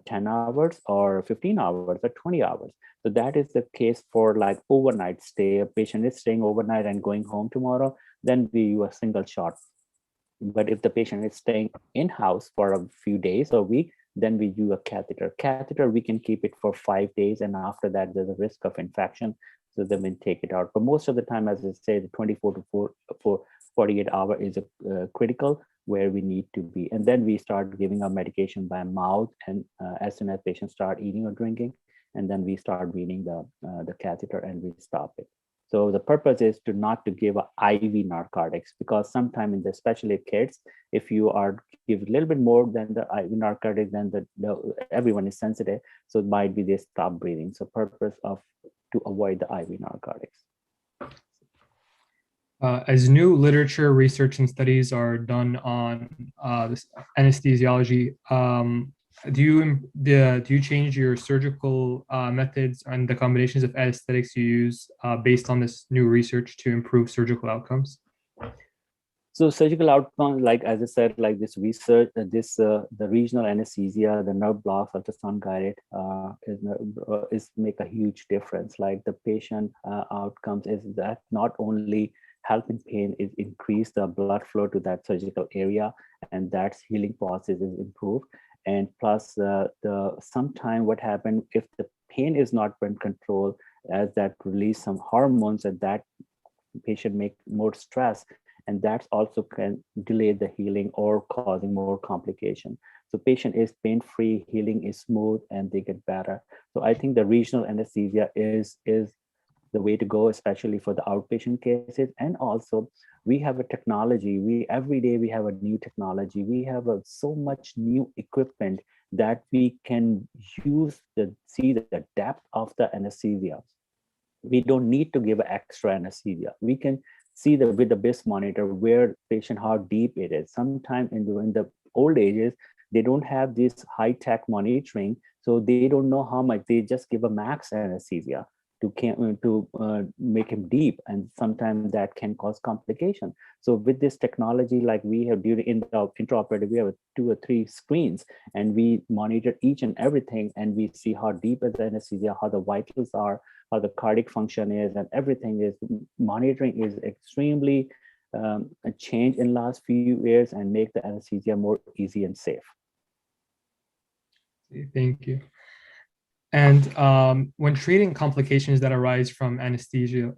10 hours or 15 hours or 20 hours. So that is the case for like overnight stay. A patient is staying overnight and going home tomorrow, then we use a single shot. But if the patient is staying in-house for a few days or a week, then we use a catheter. Catheter, we can keep it for 5 days, and after that, there's a risk of infection. so then we take it out. But most of the time, as I say, the 24 to 48 hour is a critical where we need to be. And then we start giving our medication by mouth, and as soon as patients start eating or drinking, and then we start weaning the catheter and we stop it. So the purpose is to not to give IV narcotics, because sometimes, especially kids, if you are give a little bit more than the IV narcotic, then everyone is sensitive, so it might be they stop breathing. So purpose of to avoid the IV narcotics. As new literature, research, and studies are done on this anesthesiology, do you change your surgical methods and the combinations of anesthetics you use based on this new research to improve surgical outcomes? So surgical outcomes, like as I said, like this research, the regional anesthesia, the nerve blocks, ultrasound guided, is make a huge difference. Like the patient outcomes is that not only helping pain, is increase the blood flow to that surgical area, and that's healing process is improved. And plus, sometime what happened if the pain is not been controlled, as that release some hormones, and that patient make more stress, and that also can delay the healing or causing more complication. So patient is pain-free, healing is smooth, and they get better. So I think the regional anesthesia is the way to go, especially for the outpatient cases. And also we have a technology, every day we have a new technology, we have so much new equipment that we can use to see the depth of the anesthesia. We don't need to give extra anesthesia. We can see with the BIS monitor where patient, how deep it is. Sometimes in the old ages, they don't have this high-tech monitoring, so they don't know how much. They just give a max anesthesia to make him deep, and sometimes that can cause complication. So with this technology, like we have in the intraoperative, we have 2 or 3 screens, and we monitor each and everything, and we see how deep is the anesthesia, how the vitals are, how the cardiac function is, and everything is monitoring is extremely a change in last few years, and make the anesthesia more easy and safe. Thank you. And when treating complications that arise from anesthesia,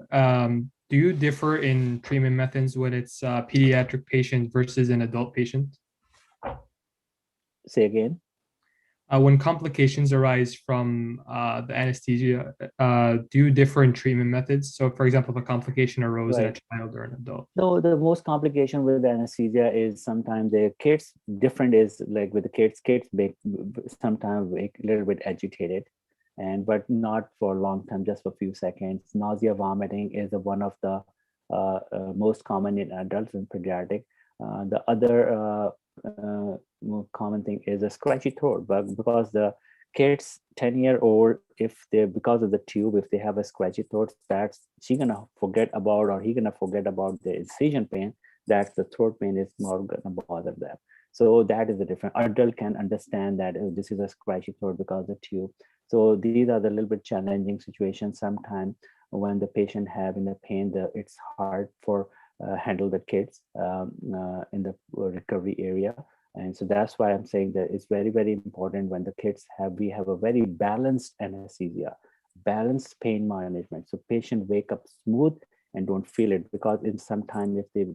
do you differ in treatment methods when it's a pediatric patient versus an adult patient? Say again? When complications arise from the anesthesia, do you differ in treatment methods? So for example, if a complication arose in a child or an adult? No, the most complication with anesthesia is sometimes the kids, different is like with the kids sometimes a little bit agitated, but not for a long time, just for a few seconds. Nausea, vomiting is one of the most common in adults and pediatric. The other more common thing is a scratchy throat, but because the kids 10-year-old, if they because of the tube, if they have a scratchy throat, that's she gonna forget about, or he gonna forget about the incision pain. That's the throat pain is not gonna bother them. So that is the difference. Adult can understand that this is a scratchy throat because of the tube. So these are the little bit challenging situations. Sometimes when the patient having the pain, it's hard for handle the kids in the recovery area. And so that's why I'm saying that it's very, very important when the kids we have a very balanced anesthesia, balanced pain management. So patient wake up smooth and don't feel it, because in some time, if they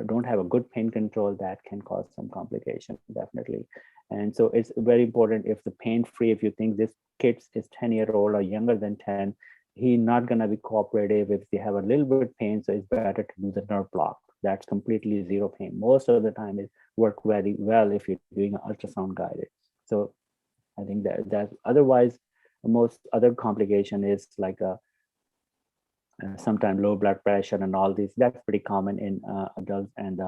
don't have a good pain control, that can cause some complication, definitely. And so it's very important if the pain-free, if you think this kid is 10-year-old or younger than 10, he's not gonna be cooperative if they have a little bit of pain, so it's better to do the nerve block. That's completely zero pain. Most of the time it work very well if you're doing an ultrasound guided. So I think that otherwise, most other complication is like sometimes low blood pressure and all these. That's pretty common in adults and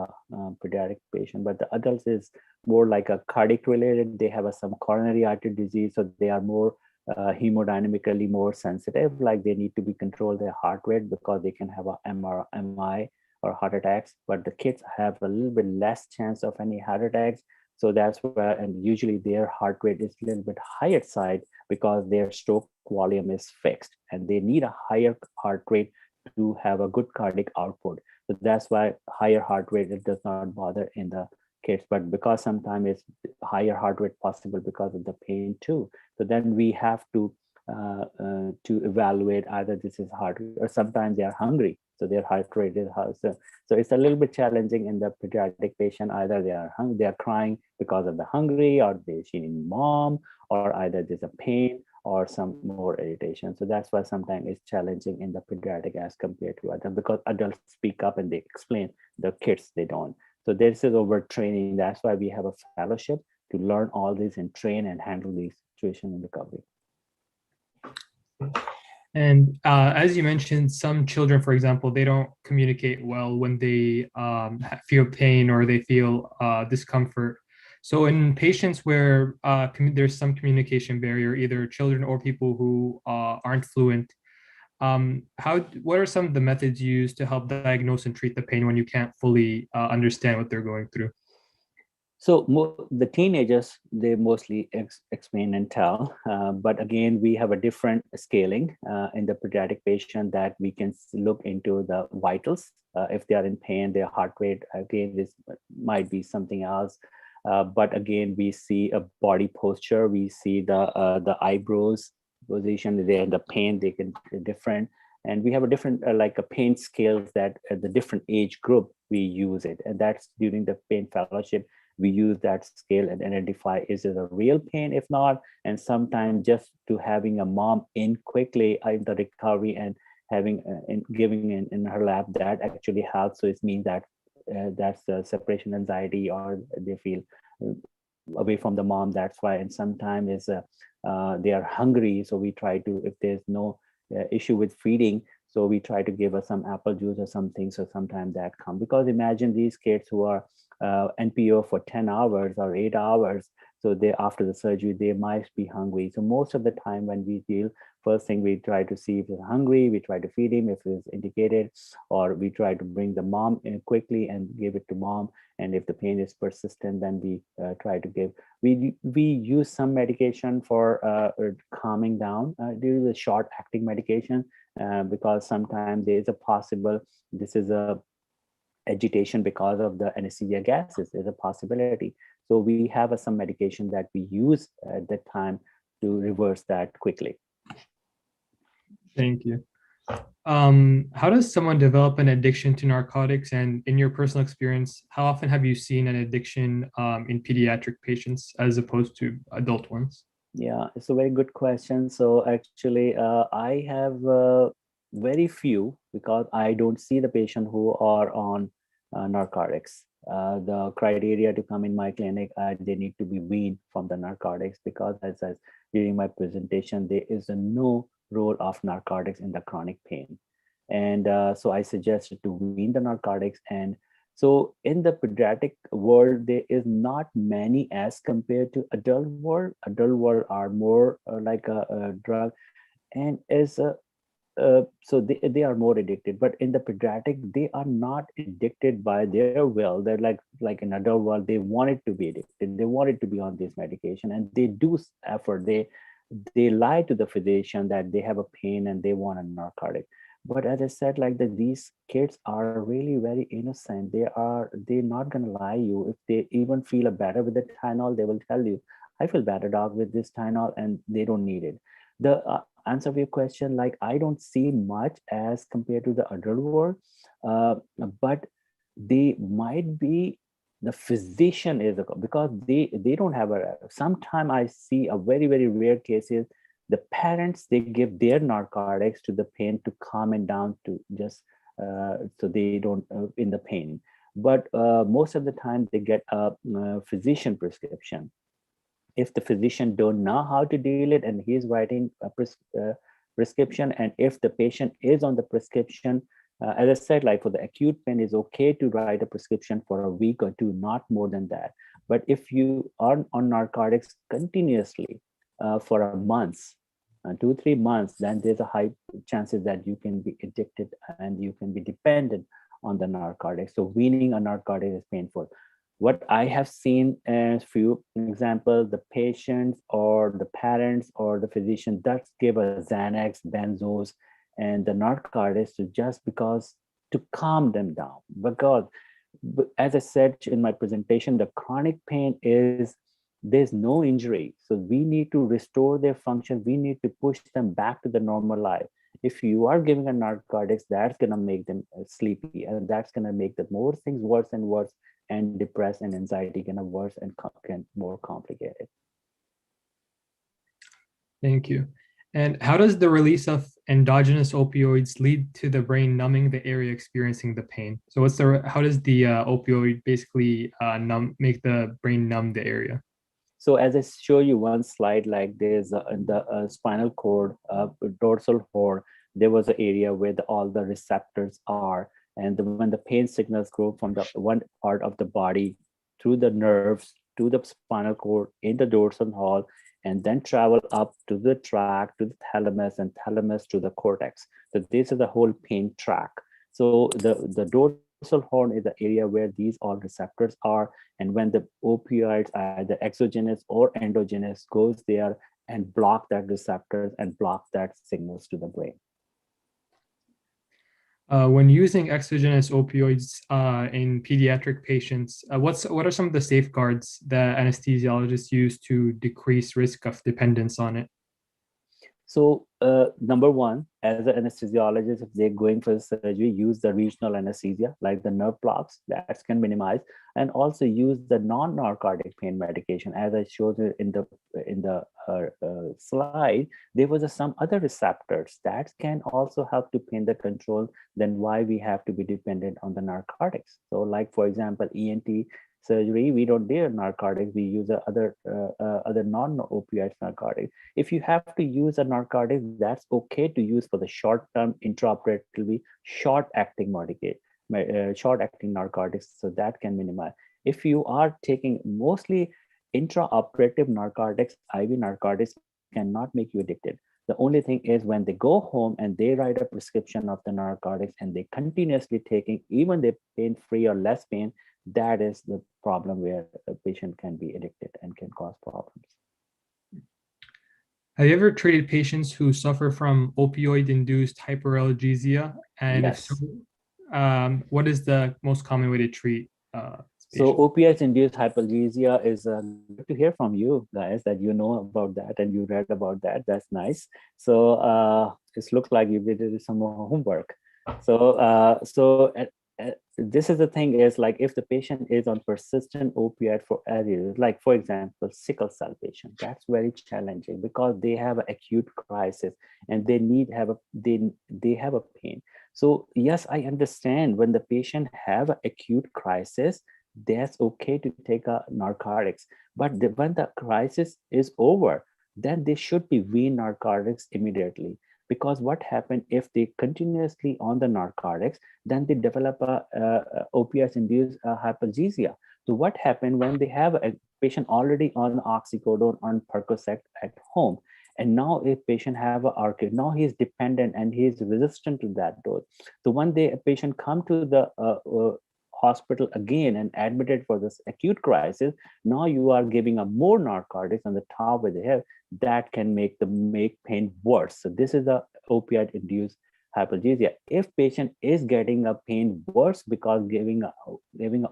pediatric patient. But the adults is more like a cardiac related. They have some coronary artery disease, so they are more hemodynamically more sensitive. Like they need to be control their heart rate because they can have a MI or heart attacks. But the kids have a little bit less chance of any heart attacks. So that's where, and usually their heart rate is a little bit higher side because their stroke volume is fixed, and they need a higher heart rate to have a good cardiac output. So that's why higher heart rate, it does not bother in the kids. But because sometimes it's higher heart rate possible because of the pain too. So then we have to to evaluate either this is heart, or sometimes they are hungry, so their heart rate is high. So it's a little bit challenging in the pediatric patient. Either they are crying because of the hungry, or she need mom, or either there's a pain or some more irritation. So that's why sometimes it's challenging in the pediatric as compared to adult, because adults speak up and they explain, the kids they don't. So this is overtraining. That's why we have a fellowship to learn all this and train and handle these situations in recovery. And as you mentioned, some children, for example, they don't communicate well when they feel pain or they feel discomfort. So in patients where there's some communication barrier, either children or people who aren't fluent, what are some of the methods used to help diagnose and treat the pain when you can't fully understand what they're going through? So the teenagers, they mostly explain and tell, but again, we have a different scaling in the pediatric patient, that we can look into the vitals. If they are in pain, their heart rate, again, this might be something else. But again, we see a body posture, we see the eyebrows position, there, the pain, they can be different. And we have a different like a pain scales that at the different age group we use it, and that's during the pain fellowship. We use that scale and identify, is it a real pain? If not, and sometimes just to having a mom in quickly in the recovery and having giving in her lap, that actually helps. So it means that that's the separation anxiety, or they feel away from the mom. That's why. And sometimes is they are hungry, so we try to, if there's no issue with feeding, so we try to give us some apple juice or something. So sometimes that comes, because imagine these kids who are NPO for 10 hours or 8 hours. So they, after the surgery, they might be hungry. So most of the time when we deal, first thing we try to see if he's hungry, we try to feed him if it's indicated, or we try to bring the mom in quickly and give it to mom. And if the pain is persistent, then we try to give, we use some medication for calming down due to the short acting medication, because sometimes there is a possible, this is a agitation because of the anesthesia gases, there's a possibility. So we have some medication that we use at that time to reverse that quickly. Thank you. How does someone develop an addiction to narcotics? And in your personal experience, how often have you seen an addiction in pediatric patients as opposed to adult ones? Yeah, it's a very good question. So actually, I have very few, because I don't see the patient who are on narcotics. The criteria to come in my clinic, they need to be weaned from the narcotics, because as I during my presentation, there is no role of narcotics in the chronic pain. And so I suggested to wean the narcotics. And so in the pediatric world, there is not many as compared to adult world. Adult world are more like a drug, and as a so they are more addicted. But in the pediatric, they are not addicted by their will. They're like an adult world, they wanted to be addicted, they wanted to be on this medication, and they do effort, they lie to the physician that they have a pain and they want a narcotic. But as I said, like that, these kids are really very innocent. They're not gonna lie you. If they even feel better with the Tylenol, they will tell you, I feel better, doc, with this Tylenol, and they don't need it. The answer to your question, like I don't see much as compared to the adult world, but they might be, the physician is because they don't have a, sometime I see a very rare cases, the parents, they give their narcotics to the pain to calm it down, to just so they don't in the pain. But most of the time they get a physician prescription. If the physician don't know how to deal it and he's writing a prescription, and if the patient is on the prescription, as I said, like for the acute pain, is okay to write a prescription for a week or two, not more than that. But if you are on narcotics continuously for a month, 2-3 months, then there's a high chances that you can be addicted and you can be dependent on the narcotics. So weaning a narcotic is painful. What I have seen as few example, the patients or the parents or the physician does give a Xanax, benzos, and the narcotics just because to calm them down. Because as I said in my presentation, the chronic pain is there's no injury. So we need to restore their function. We need to push them back to the normal life. If you are giving a narcotics, that's going to make them sleepy, and that's going to make the more things worse and worse, and depressed and anxiety going to worse and more complicated. Thank you. And how does the release of endogenous opioids lead to the brain numbing the area experiencing the pain? So how does the opioid basically make the brain numb the area? So as I show you one slide, like there's in the spinal cord, dorsal horn, there was an area where all the receptors are. And when the pain signals go from the one part of the body through the nerves to the spinal cord in the dorsal horn, and then travel up to the tract, to the thalamus, and thalamus to the cortex. So this is the whole pain track. So the dorsal horn is the area where these all receptors are. And when the opioids, either exogenous or endogenous, goes there and block that receptors and block that signals to the brain. When using exogenous opioids in pediatric patients, what are some of the safeguards that anesthesiologists use to decrease risk of dependence on it? So number one, as an anesthesiologist, if they're going for surgery, use the regional anesthesia, like the nerve blocks, that can minimize, and also use the non-narcotic pain medication. As I showed you in the slide, there was some other receptors that can also help to pain the control. Then why we have to be dependent on the narcotics? So, like for example, ENT surgery, we don't do narcotics, we use other non-opioid narcotics. If you have to use a narcotic, that's okay to use for the short-term intraoperatively short-acting narcotics, so that can minimize. If you are taking mostly intraoperative narcotics, IV narcotics cannot make you addicted. The only thing is when they go home and they write a prescription of the narcotics and they continuously taking, even they pain-free or less pain, that is the problem where a patient can be addicted and can cause problems. Have you ever treated patients who suffer from opioid-induced hyperalgesia? And Yes. If so, what is the most common way to treat? So opioid-induced hyperalgesia is good to hear from you guys that you know about that and you read about that. That's nice. So it looks like you did some more homework. So this is the thing is like if the patient is on persistent opioid for areas, like for example, sickle cell patient, that's very challenging because they have an acute crisis and they have a pain. So yes, I understand when the patient have an acute crisis, that's okay to take a narcotics. But when the crisis is over, then they should be wean narcotics immediately. Because what happened if they continuously on the narcotics, then they develop a opioid-induced hyperalgesia. So what happened when they have a patient already on oxycodone, on Percocet at home, and now a patient have a arcade, now he is dependent and he is resistant to that dose. So one day a patient come to the hospital again and admitted for this acute crisis, now you are giving a more narcotics on the top of the head that can make pain worse. So this is the opioid-induced hyperalgesia. If patient is getting a pain worse because giving a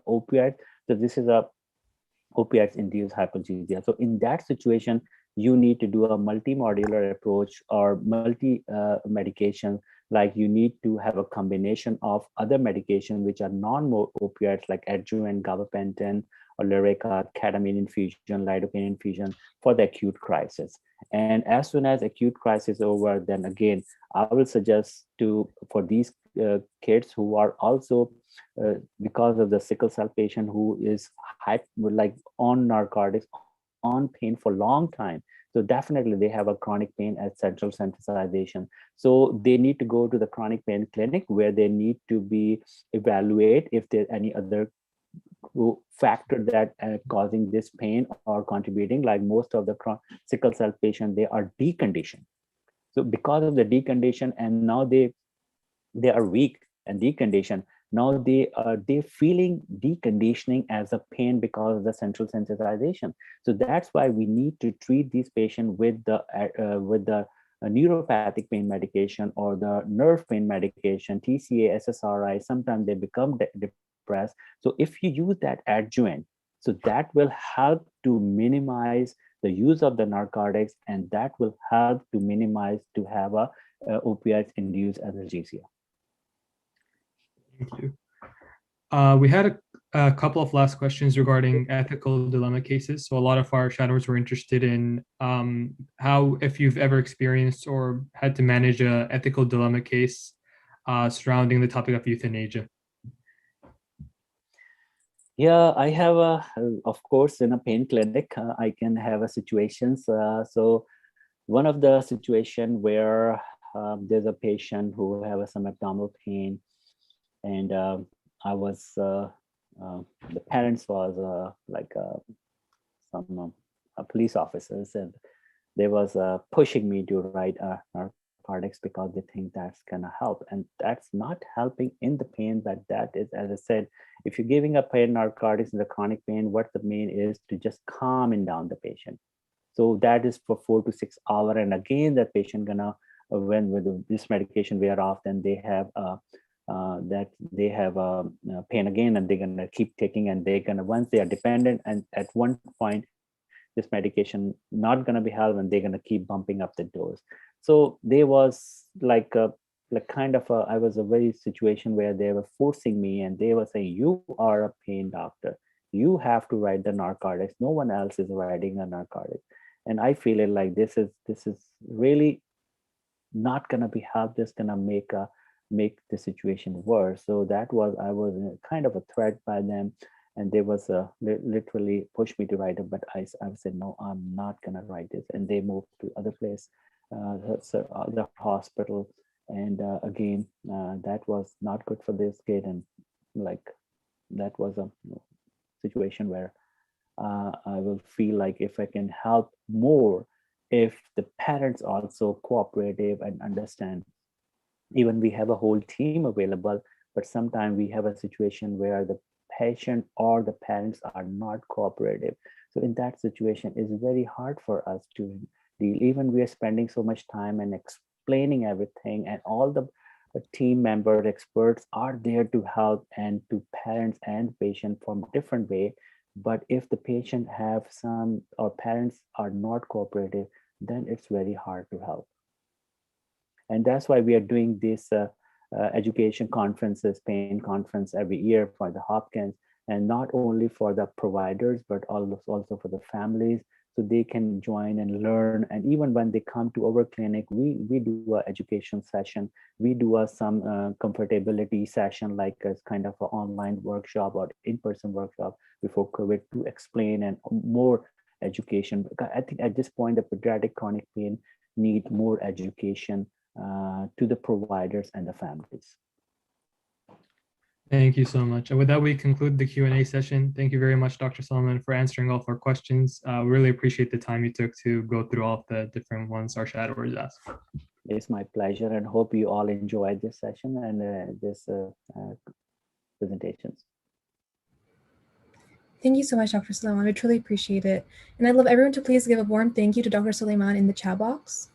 opioid, so this is a opioid-induced hyperalgesia. So in that situation, you need to do a multi-modular approach or multi-medication. Like you need to have a combination of other medication which are non-opioids like adjuvant, gabapentin, or Lyrica, ketamine infusion, lidocaine infusion for the acute crisis. And as soon as acute crisis is over, then again, I will suggest for these kids who are also because of the sickle cell patient who is on narcotics, on pain for a long time. So definitely they have a chronic pain at central sensitization. So they need to go to the chronic pain clinic where they need to be evaluate if there's any other factor that causing this pain or contributing. Like most of the sickle cell patients, they are deconditioned. So because of the decondition, and now they are weak and deconditioned. Now they feeling deconditioning as a pain because of the central sensitization. So that's why we need to treat these patients with the neuropathic pain medication or the nerve pain medication, TCA, SSRI. Sometimes they become depressed. So if you use that adjuvant, So that will help to minimize the use of the narcotics, and that will help to minimize to have a opioid-induced analgesia. Thank you. We had a couple of last questions regarding ethical dilemma cases. So a lot of our shadowers were interested in how, if you've ever experienced or had to manage an ethical dilemma case surrounding the topic of euthanasia. Yeah, I have of course, in a pain clinic, I can have a situations. So one of the situation where there's a patient who have some abdominal pain, and I was the parents was like some police officers, and they was pushing me to write narcotics because they think that's gonna help, and that's not helping in the pain. But that is, as I said, if you're giving a pain narcotics in the chronic pain, what the main is to just calming down the patient. So that is for 4 to 6 hours, and again that patient gonna when with this medication wear off, then they have pain again, and they're gonna keep taking, and they're gonna, once they are dependent, and at one point this medication not gonna be help, and they're gonna keep bumping up the dose. So there was like kind of I was a very situation where they were forcing me, and they were saying, you are a pain doctor, you have to write the narcotics, no one else is writing a narcotic. And I feel it like this is really not gonna be help, just gonna make the situation worse. So that was, I was kind of a threat by them, and they was literally pushed me to write it, but I said, no, I'm not gonna write this. And they moved to other place, the hospital, and again that was not good for this kid. And like that was a situation where I will feel like if I can help more, if the parents also cooperative and understand. Even we have a whole team available, but sometimes we have a situation where the patient or the parents are not cooperative. So in that situation, it's very hard for us to deal. Even we are spending so much time and explaining everything, and all the team member experts are there to help and to parents and patient from different way. But if the patient have some or parents are not cooperative, then it's very hard to help. And that's why we are doing this education conferences, pain conference every year for the Hopkins, and not only for the providers, but also for the families, so they can join and learn. And even when they come to our clinic, we do an education session. We do some comfortability session, like a kind of an online workshop or in-person workshop before COVID, to explain and more education. I think at this point, the pediatric chronic pain need more education to the providers and the families. Thank you so much. And with that, we conclude the Q&A session. Thank you very much, Dr. Suleman, for answering all of our questions. We really appreciate the time you took to go through all of the different ones our shadowers asked. It's my pleasure, and hope you all enjoyed this session and this presentations. Thank you so much, Dr. Suleman. I truly appreciate it. And I'd love everyone to please give a warm thank you to Dr. Suleman in the chat box.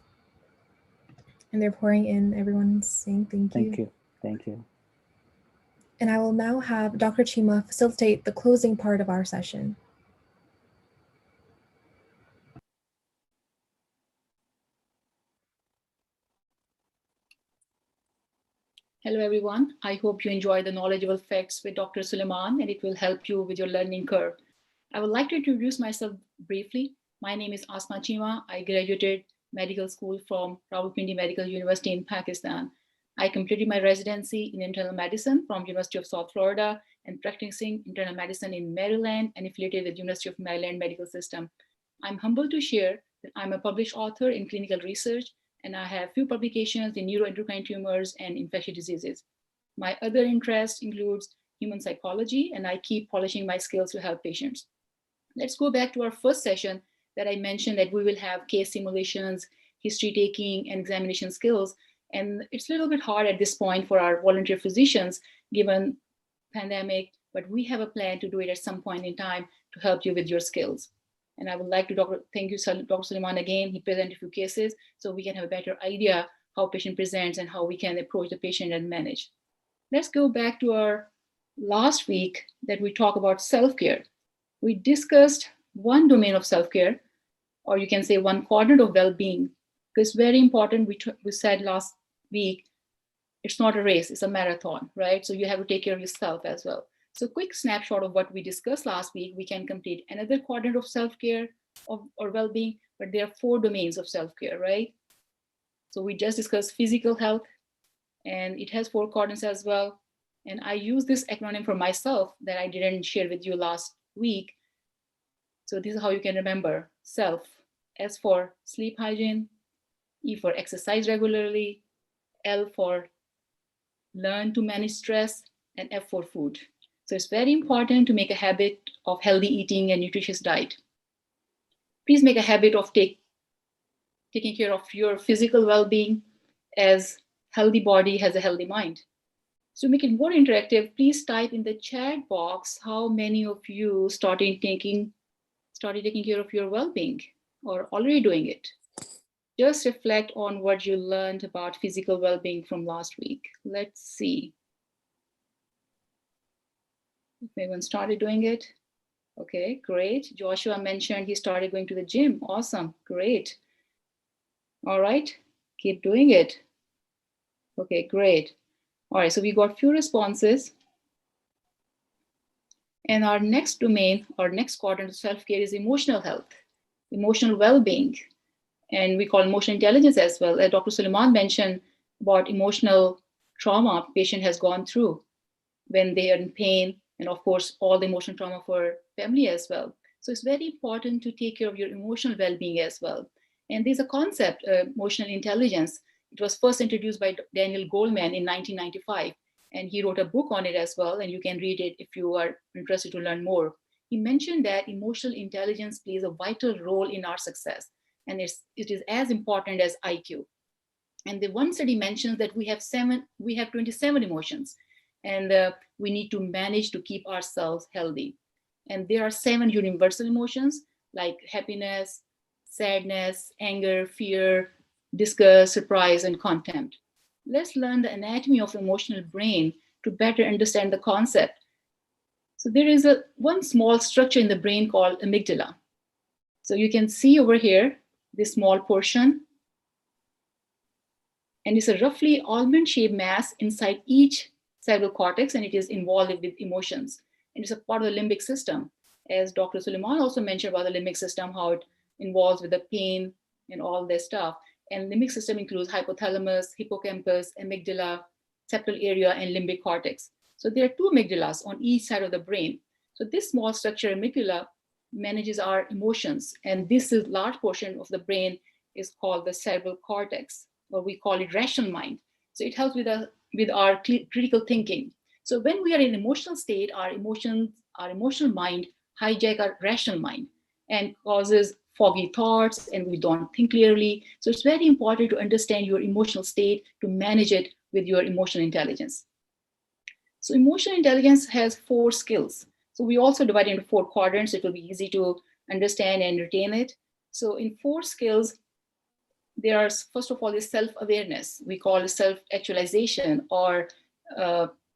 And they're pouring in, everyone's saying thank you. Thank you. Thank you. And I will now have Dr. Chima facilitate the closing part of our session. Hello, everyone. I hope you enjoy the knowledgeable facts with Dr. Suleman, and it will help you with your learning curve. I would like to introduce myself briefly. My name is Asma Chima. I graduated medical school from Rawalpindi Medical University in Pakistan. I completed my residency in internal medicine from University of South Florida and practicing internal medicine in Maryland and affiliated with University of Maryland Medical System. I'm humbled to share that I'm a published author in clinical research, and I have few publications in neuroendocrine tumors and infectious diseases. My other interest includes human psychology, and I keep polishing my skills to help patients. Let's go back to our first session that I mentioned, that we will have case simulations, history taking, and examination skills. And it's a little bit hard at this point for our volunteer physicians given pandemic, but we have a plan to do it at some point in time to help you with your skills. And I would like to thank you, Dr. Suleman, again. He presented a few cases so we can have a better idea how patient presents and how we can approach the patient and manage. Let's go back to our last week that we talk about self-care. We discussed one domain of self-care, or you can say one quadrant of well-being. It's very important. We said last week, it's not a race, it's a marathon, right? So you have to take care of yourself as well. So quick snapshot of what we discussed last week, we can complete another quadrant of self-care or well-being, but there are 4 domains of self-care, right? So we just discussed physical health, and it has 4 quadrants as well. And I use this acronym for myself that I didn't share with you last week. So this is how you can remember: self, S for sleep hygiene, E for exercise regularly, L for learn to manage stress, and F for food. So it's very important to make a habit of healthy eating and nutritious diet. Please make a habit of taking care of your physical well-being, as healthy body has a healthy mind. So to make it more interactive, please type in the chat box how many of you started taking care of your well-being or already doing it. Just reflect on what you learned about physical well-being from last week. Let's see if everyone started doing it. Okay, great. Joshua mentioned he started going to the gym. Awesome, great. All right, keep doing it. Okay, great. All right, so we got few responses. And our next domain, our next quadrant of self-care is emotional health, emotional well-being. And we call emotional intelligence as well. As Dr. Suleman mentioned about emotional trauma patient has gone through when they are in pain, and of course, all the emotional trauma for family as well. So it's very important to take care of your emotional well-being as well. And there's a concept, emotional intelligence. It was first introduced by Daniel Goleman in 1995, and he wrote a book on it as well, and you can read it if you are interested to learn more. He mentioned that emotional intelligence plays a vital role in our success, and it is as important as IQ. And the one study mentions that we have 27 emotions, and we need to manage to keep ourselves healthy. And there are 7 universal emotions like happiness, sadness, anger, fear, disgust, surprise, and contempt. Let's learn the anatomy of the emotional brain to better understand the concept. So there is one small structure in the brain called amygdala. So you can see over here, this small portion, and it's a roughly almond-shaped mass inside each cerebral cortex, and it is involved with emotions. And it's a part of the limbic system. As Dr. Suleman also mentioned about the limbic system, how it involves with the pain and all this stuff. And limbic system includes hypothalamus, hippocampus, amygdala, septal area, and limbic cortex. So there are 2 amygdalas on each side of the brain. So this small structure, amygdala, manages our emotions. And this is large portion of the brain is called the cerebral cortex, or we call it rational mind. So it helps with our critical thinking. So when we are in emotional state, our emotional mind hijack our rational mind and causes foggy thoughts, and we don't think clearly. So it's very important to understand your emotional state to manage it with your emotional intelligence. So emotional intelligence has 4 skills. So we also divide into 4 quadrants. It will be easy to understand and retain it. So in 4 skills, there are, first of all, is self-awareness. We call it self-actualization, or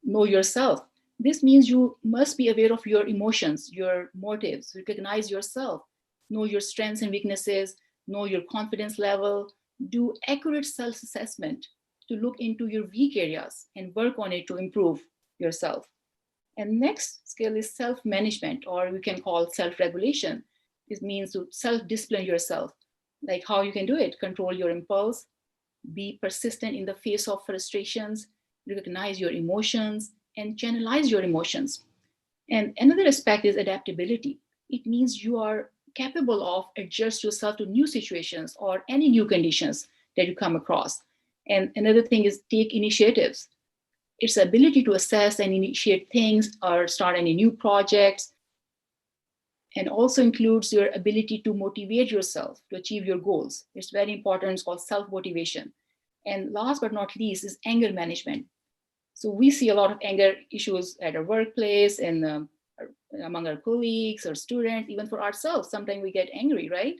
know yourself. This means you must be aware of your emotions, your motives, recognize yourself, know your strengths and weaknesses, know your confidence level, do accurate self-assessment to look into your weak areas and work on it to improve yourself. And next skill is self-management, or we can call self-regulation. This means to self-discipline yourself. Like how you can do it: control your impulse, be persistent in the face of frustrations, recognize your emotions, and channelize your emotions. And another aspect is adaptability. It means you are capable of adjust yourself to new situations or any new conditions that you come across. And another thing is take initiatives. It's the ability to assess and initiate things or start any new projects, and also includes your ability to motivate yourself to achieve your goals. It's very important. It's called self-motivation. And last but not least is anger management. So we see a lot of anger issues at our workplace and among our colleagues or students, even for ourselves. Sometimes we get angry, right?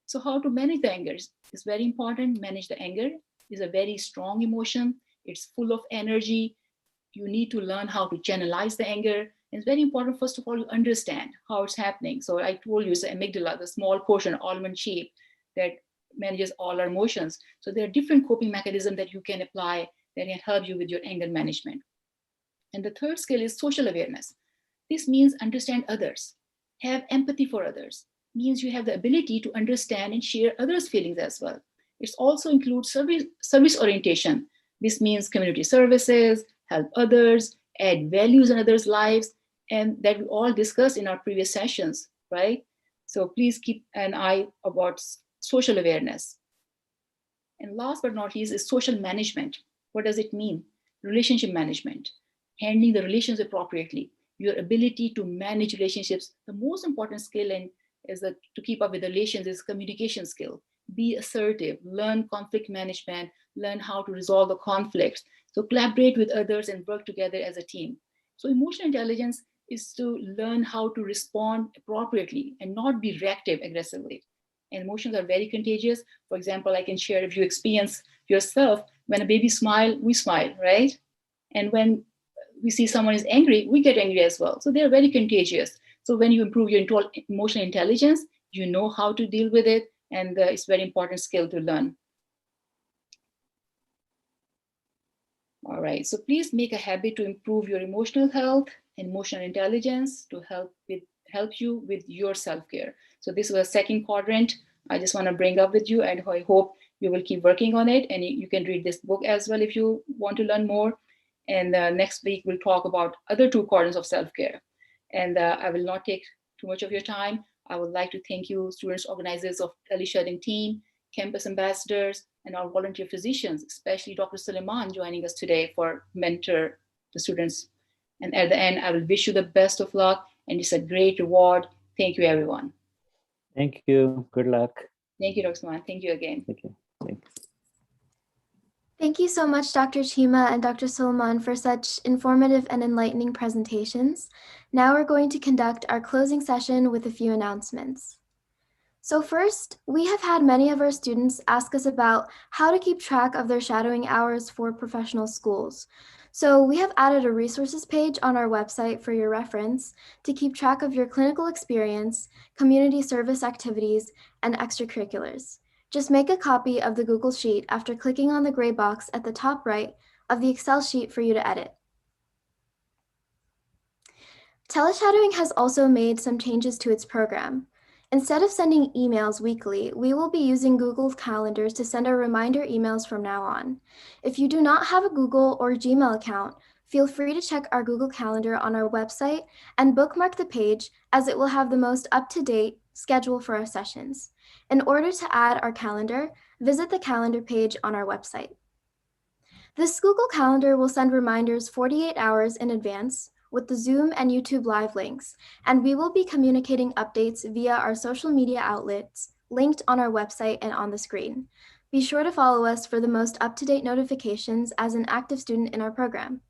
So how to manage the anger is very important. Manage the anger is a very strong emotion. It's full of energy. You need to learn how to channelize the anger It's very important, first of all, you understand how it's happening. So I told you, it's the amygdala, the small portion, almond shape, that manages all our emotions. So there are different coping mechanisms that you can apply that can help you with your anger management. And the third skill is social awareness. This means understand others, have empathy for others, means you have the ability to understand and share others' feelings as well. It also includes service orientation. This means community services, help others, add values in others' lives, and that we all discussed in our previous sessions, right? So please keep an eye about social awareness. And last but not least is social management. What does it mean? Relationship management, handling the relations appropriately, your ability to manage relationships. The most important skill is that to keep up with the relations is communication skill. Be assertive, learn conflict management, learn how to resolve the conflicts. So collaborate with others and work together as a team. So emotional intelligence is to learn how to respond appropriately and not be reactive aggressively. And emotions are very contagious. For example, I can share if you experience yourself, when a baby smiles, we smile, right? And when we see someone is angry, we get angry as well. So they're very contagious. So when you improve your emotional intelligence, you know how to deal with it. And it's a very important skill to learn. All right, so please make a habit to improve your emotional health and emotional intelligence to help you with your self-care. So this was a second quadrant I just want to bring up with you, and I hope you will keep working on it. And you can read this book as well if you want to learn more. And next week, we'll talk about other two quadrants of self-care. And I will not take too much of your time. I would like to thank you, students, organizers of TeleShadowing team, campus ambassadors, and our volunteer physicians, especially Dr. Suleman joining us today for mentor the students. And at the end, I will wish you the best of luck, and it's a great reward. Thank you, everyone. Thank you. Good luck. Thank you, Dr. Suleman. Thank you again. Thank you. Thanks. Thank you so much, Dr. Chima and Dr. Suleman, for such informative and enlightening presentations. Now we're going to conduct our closing session with a few announcements. So first, we have had many of our students ask us about how to keep track of their shadowing hours for professional schools. So we have added a resources page on our website for your reference to keep track of your clinical experience, community service activities, and extracurriculars. Just make a copy of the Google Sheet after clicking on the gray box at the top right of the Excel sheet for you to edit. TeleShadowing has also made some changes to its program. Instead of sending emails weekly, we will be using Google Calendars to send our reminder emails from now on. If you do not have a Google or Gmail account, feel free to check our Google Calendar on our website and bookmark the page, as it will have the most up-to-date schedule for our sessions. In order to add our calendar, visit the calendar page on our website. This Google Calendar will send reminders 48 hours in advance with the Zoom and YouTube live links, and we will be communicating updates via our social media outlets linked on our website and on the screen. Be sure to follow us for the most up-to-date notifications as an active student in our program.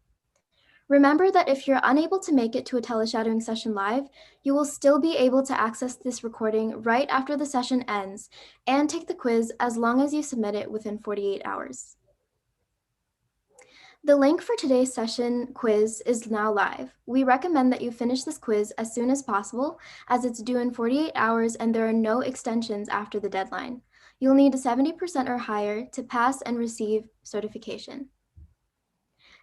Remember that if you're unable to make it to a teleshadowing session live, you will still be able to access this recording right after the session ends and take the quiz as long as you submit it within 48 hours. The link for today's session quiz is now live. We recommend that you finish this quiz as soon as possible, as it's due in 48 hours and there are no extensions after the deadline. You'll need a 70% or higher to pass and receive certification.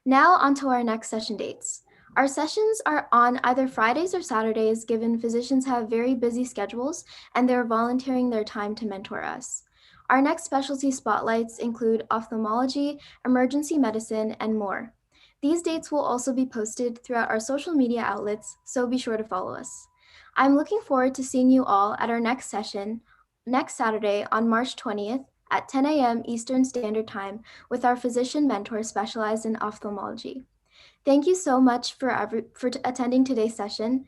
Now onto our next session dates. Our sessions are on either Fridays or Saturdays, given physicians have very busy schedules and they're volunteering their time to mentor us. Our next specialty spotlights include ophthalmology, emergency medicine, and more. These dates will also be posted throughout our social media outlets, so be sure to follow us. I'm looking forward to seeing you all at our next session next Saturday on March 20th at 10 a.m. Eastern Standard Time with our physician mentor specialized in ophthalmology. Thank you so much for attending today's session,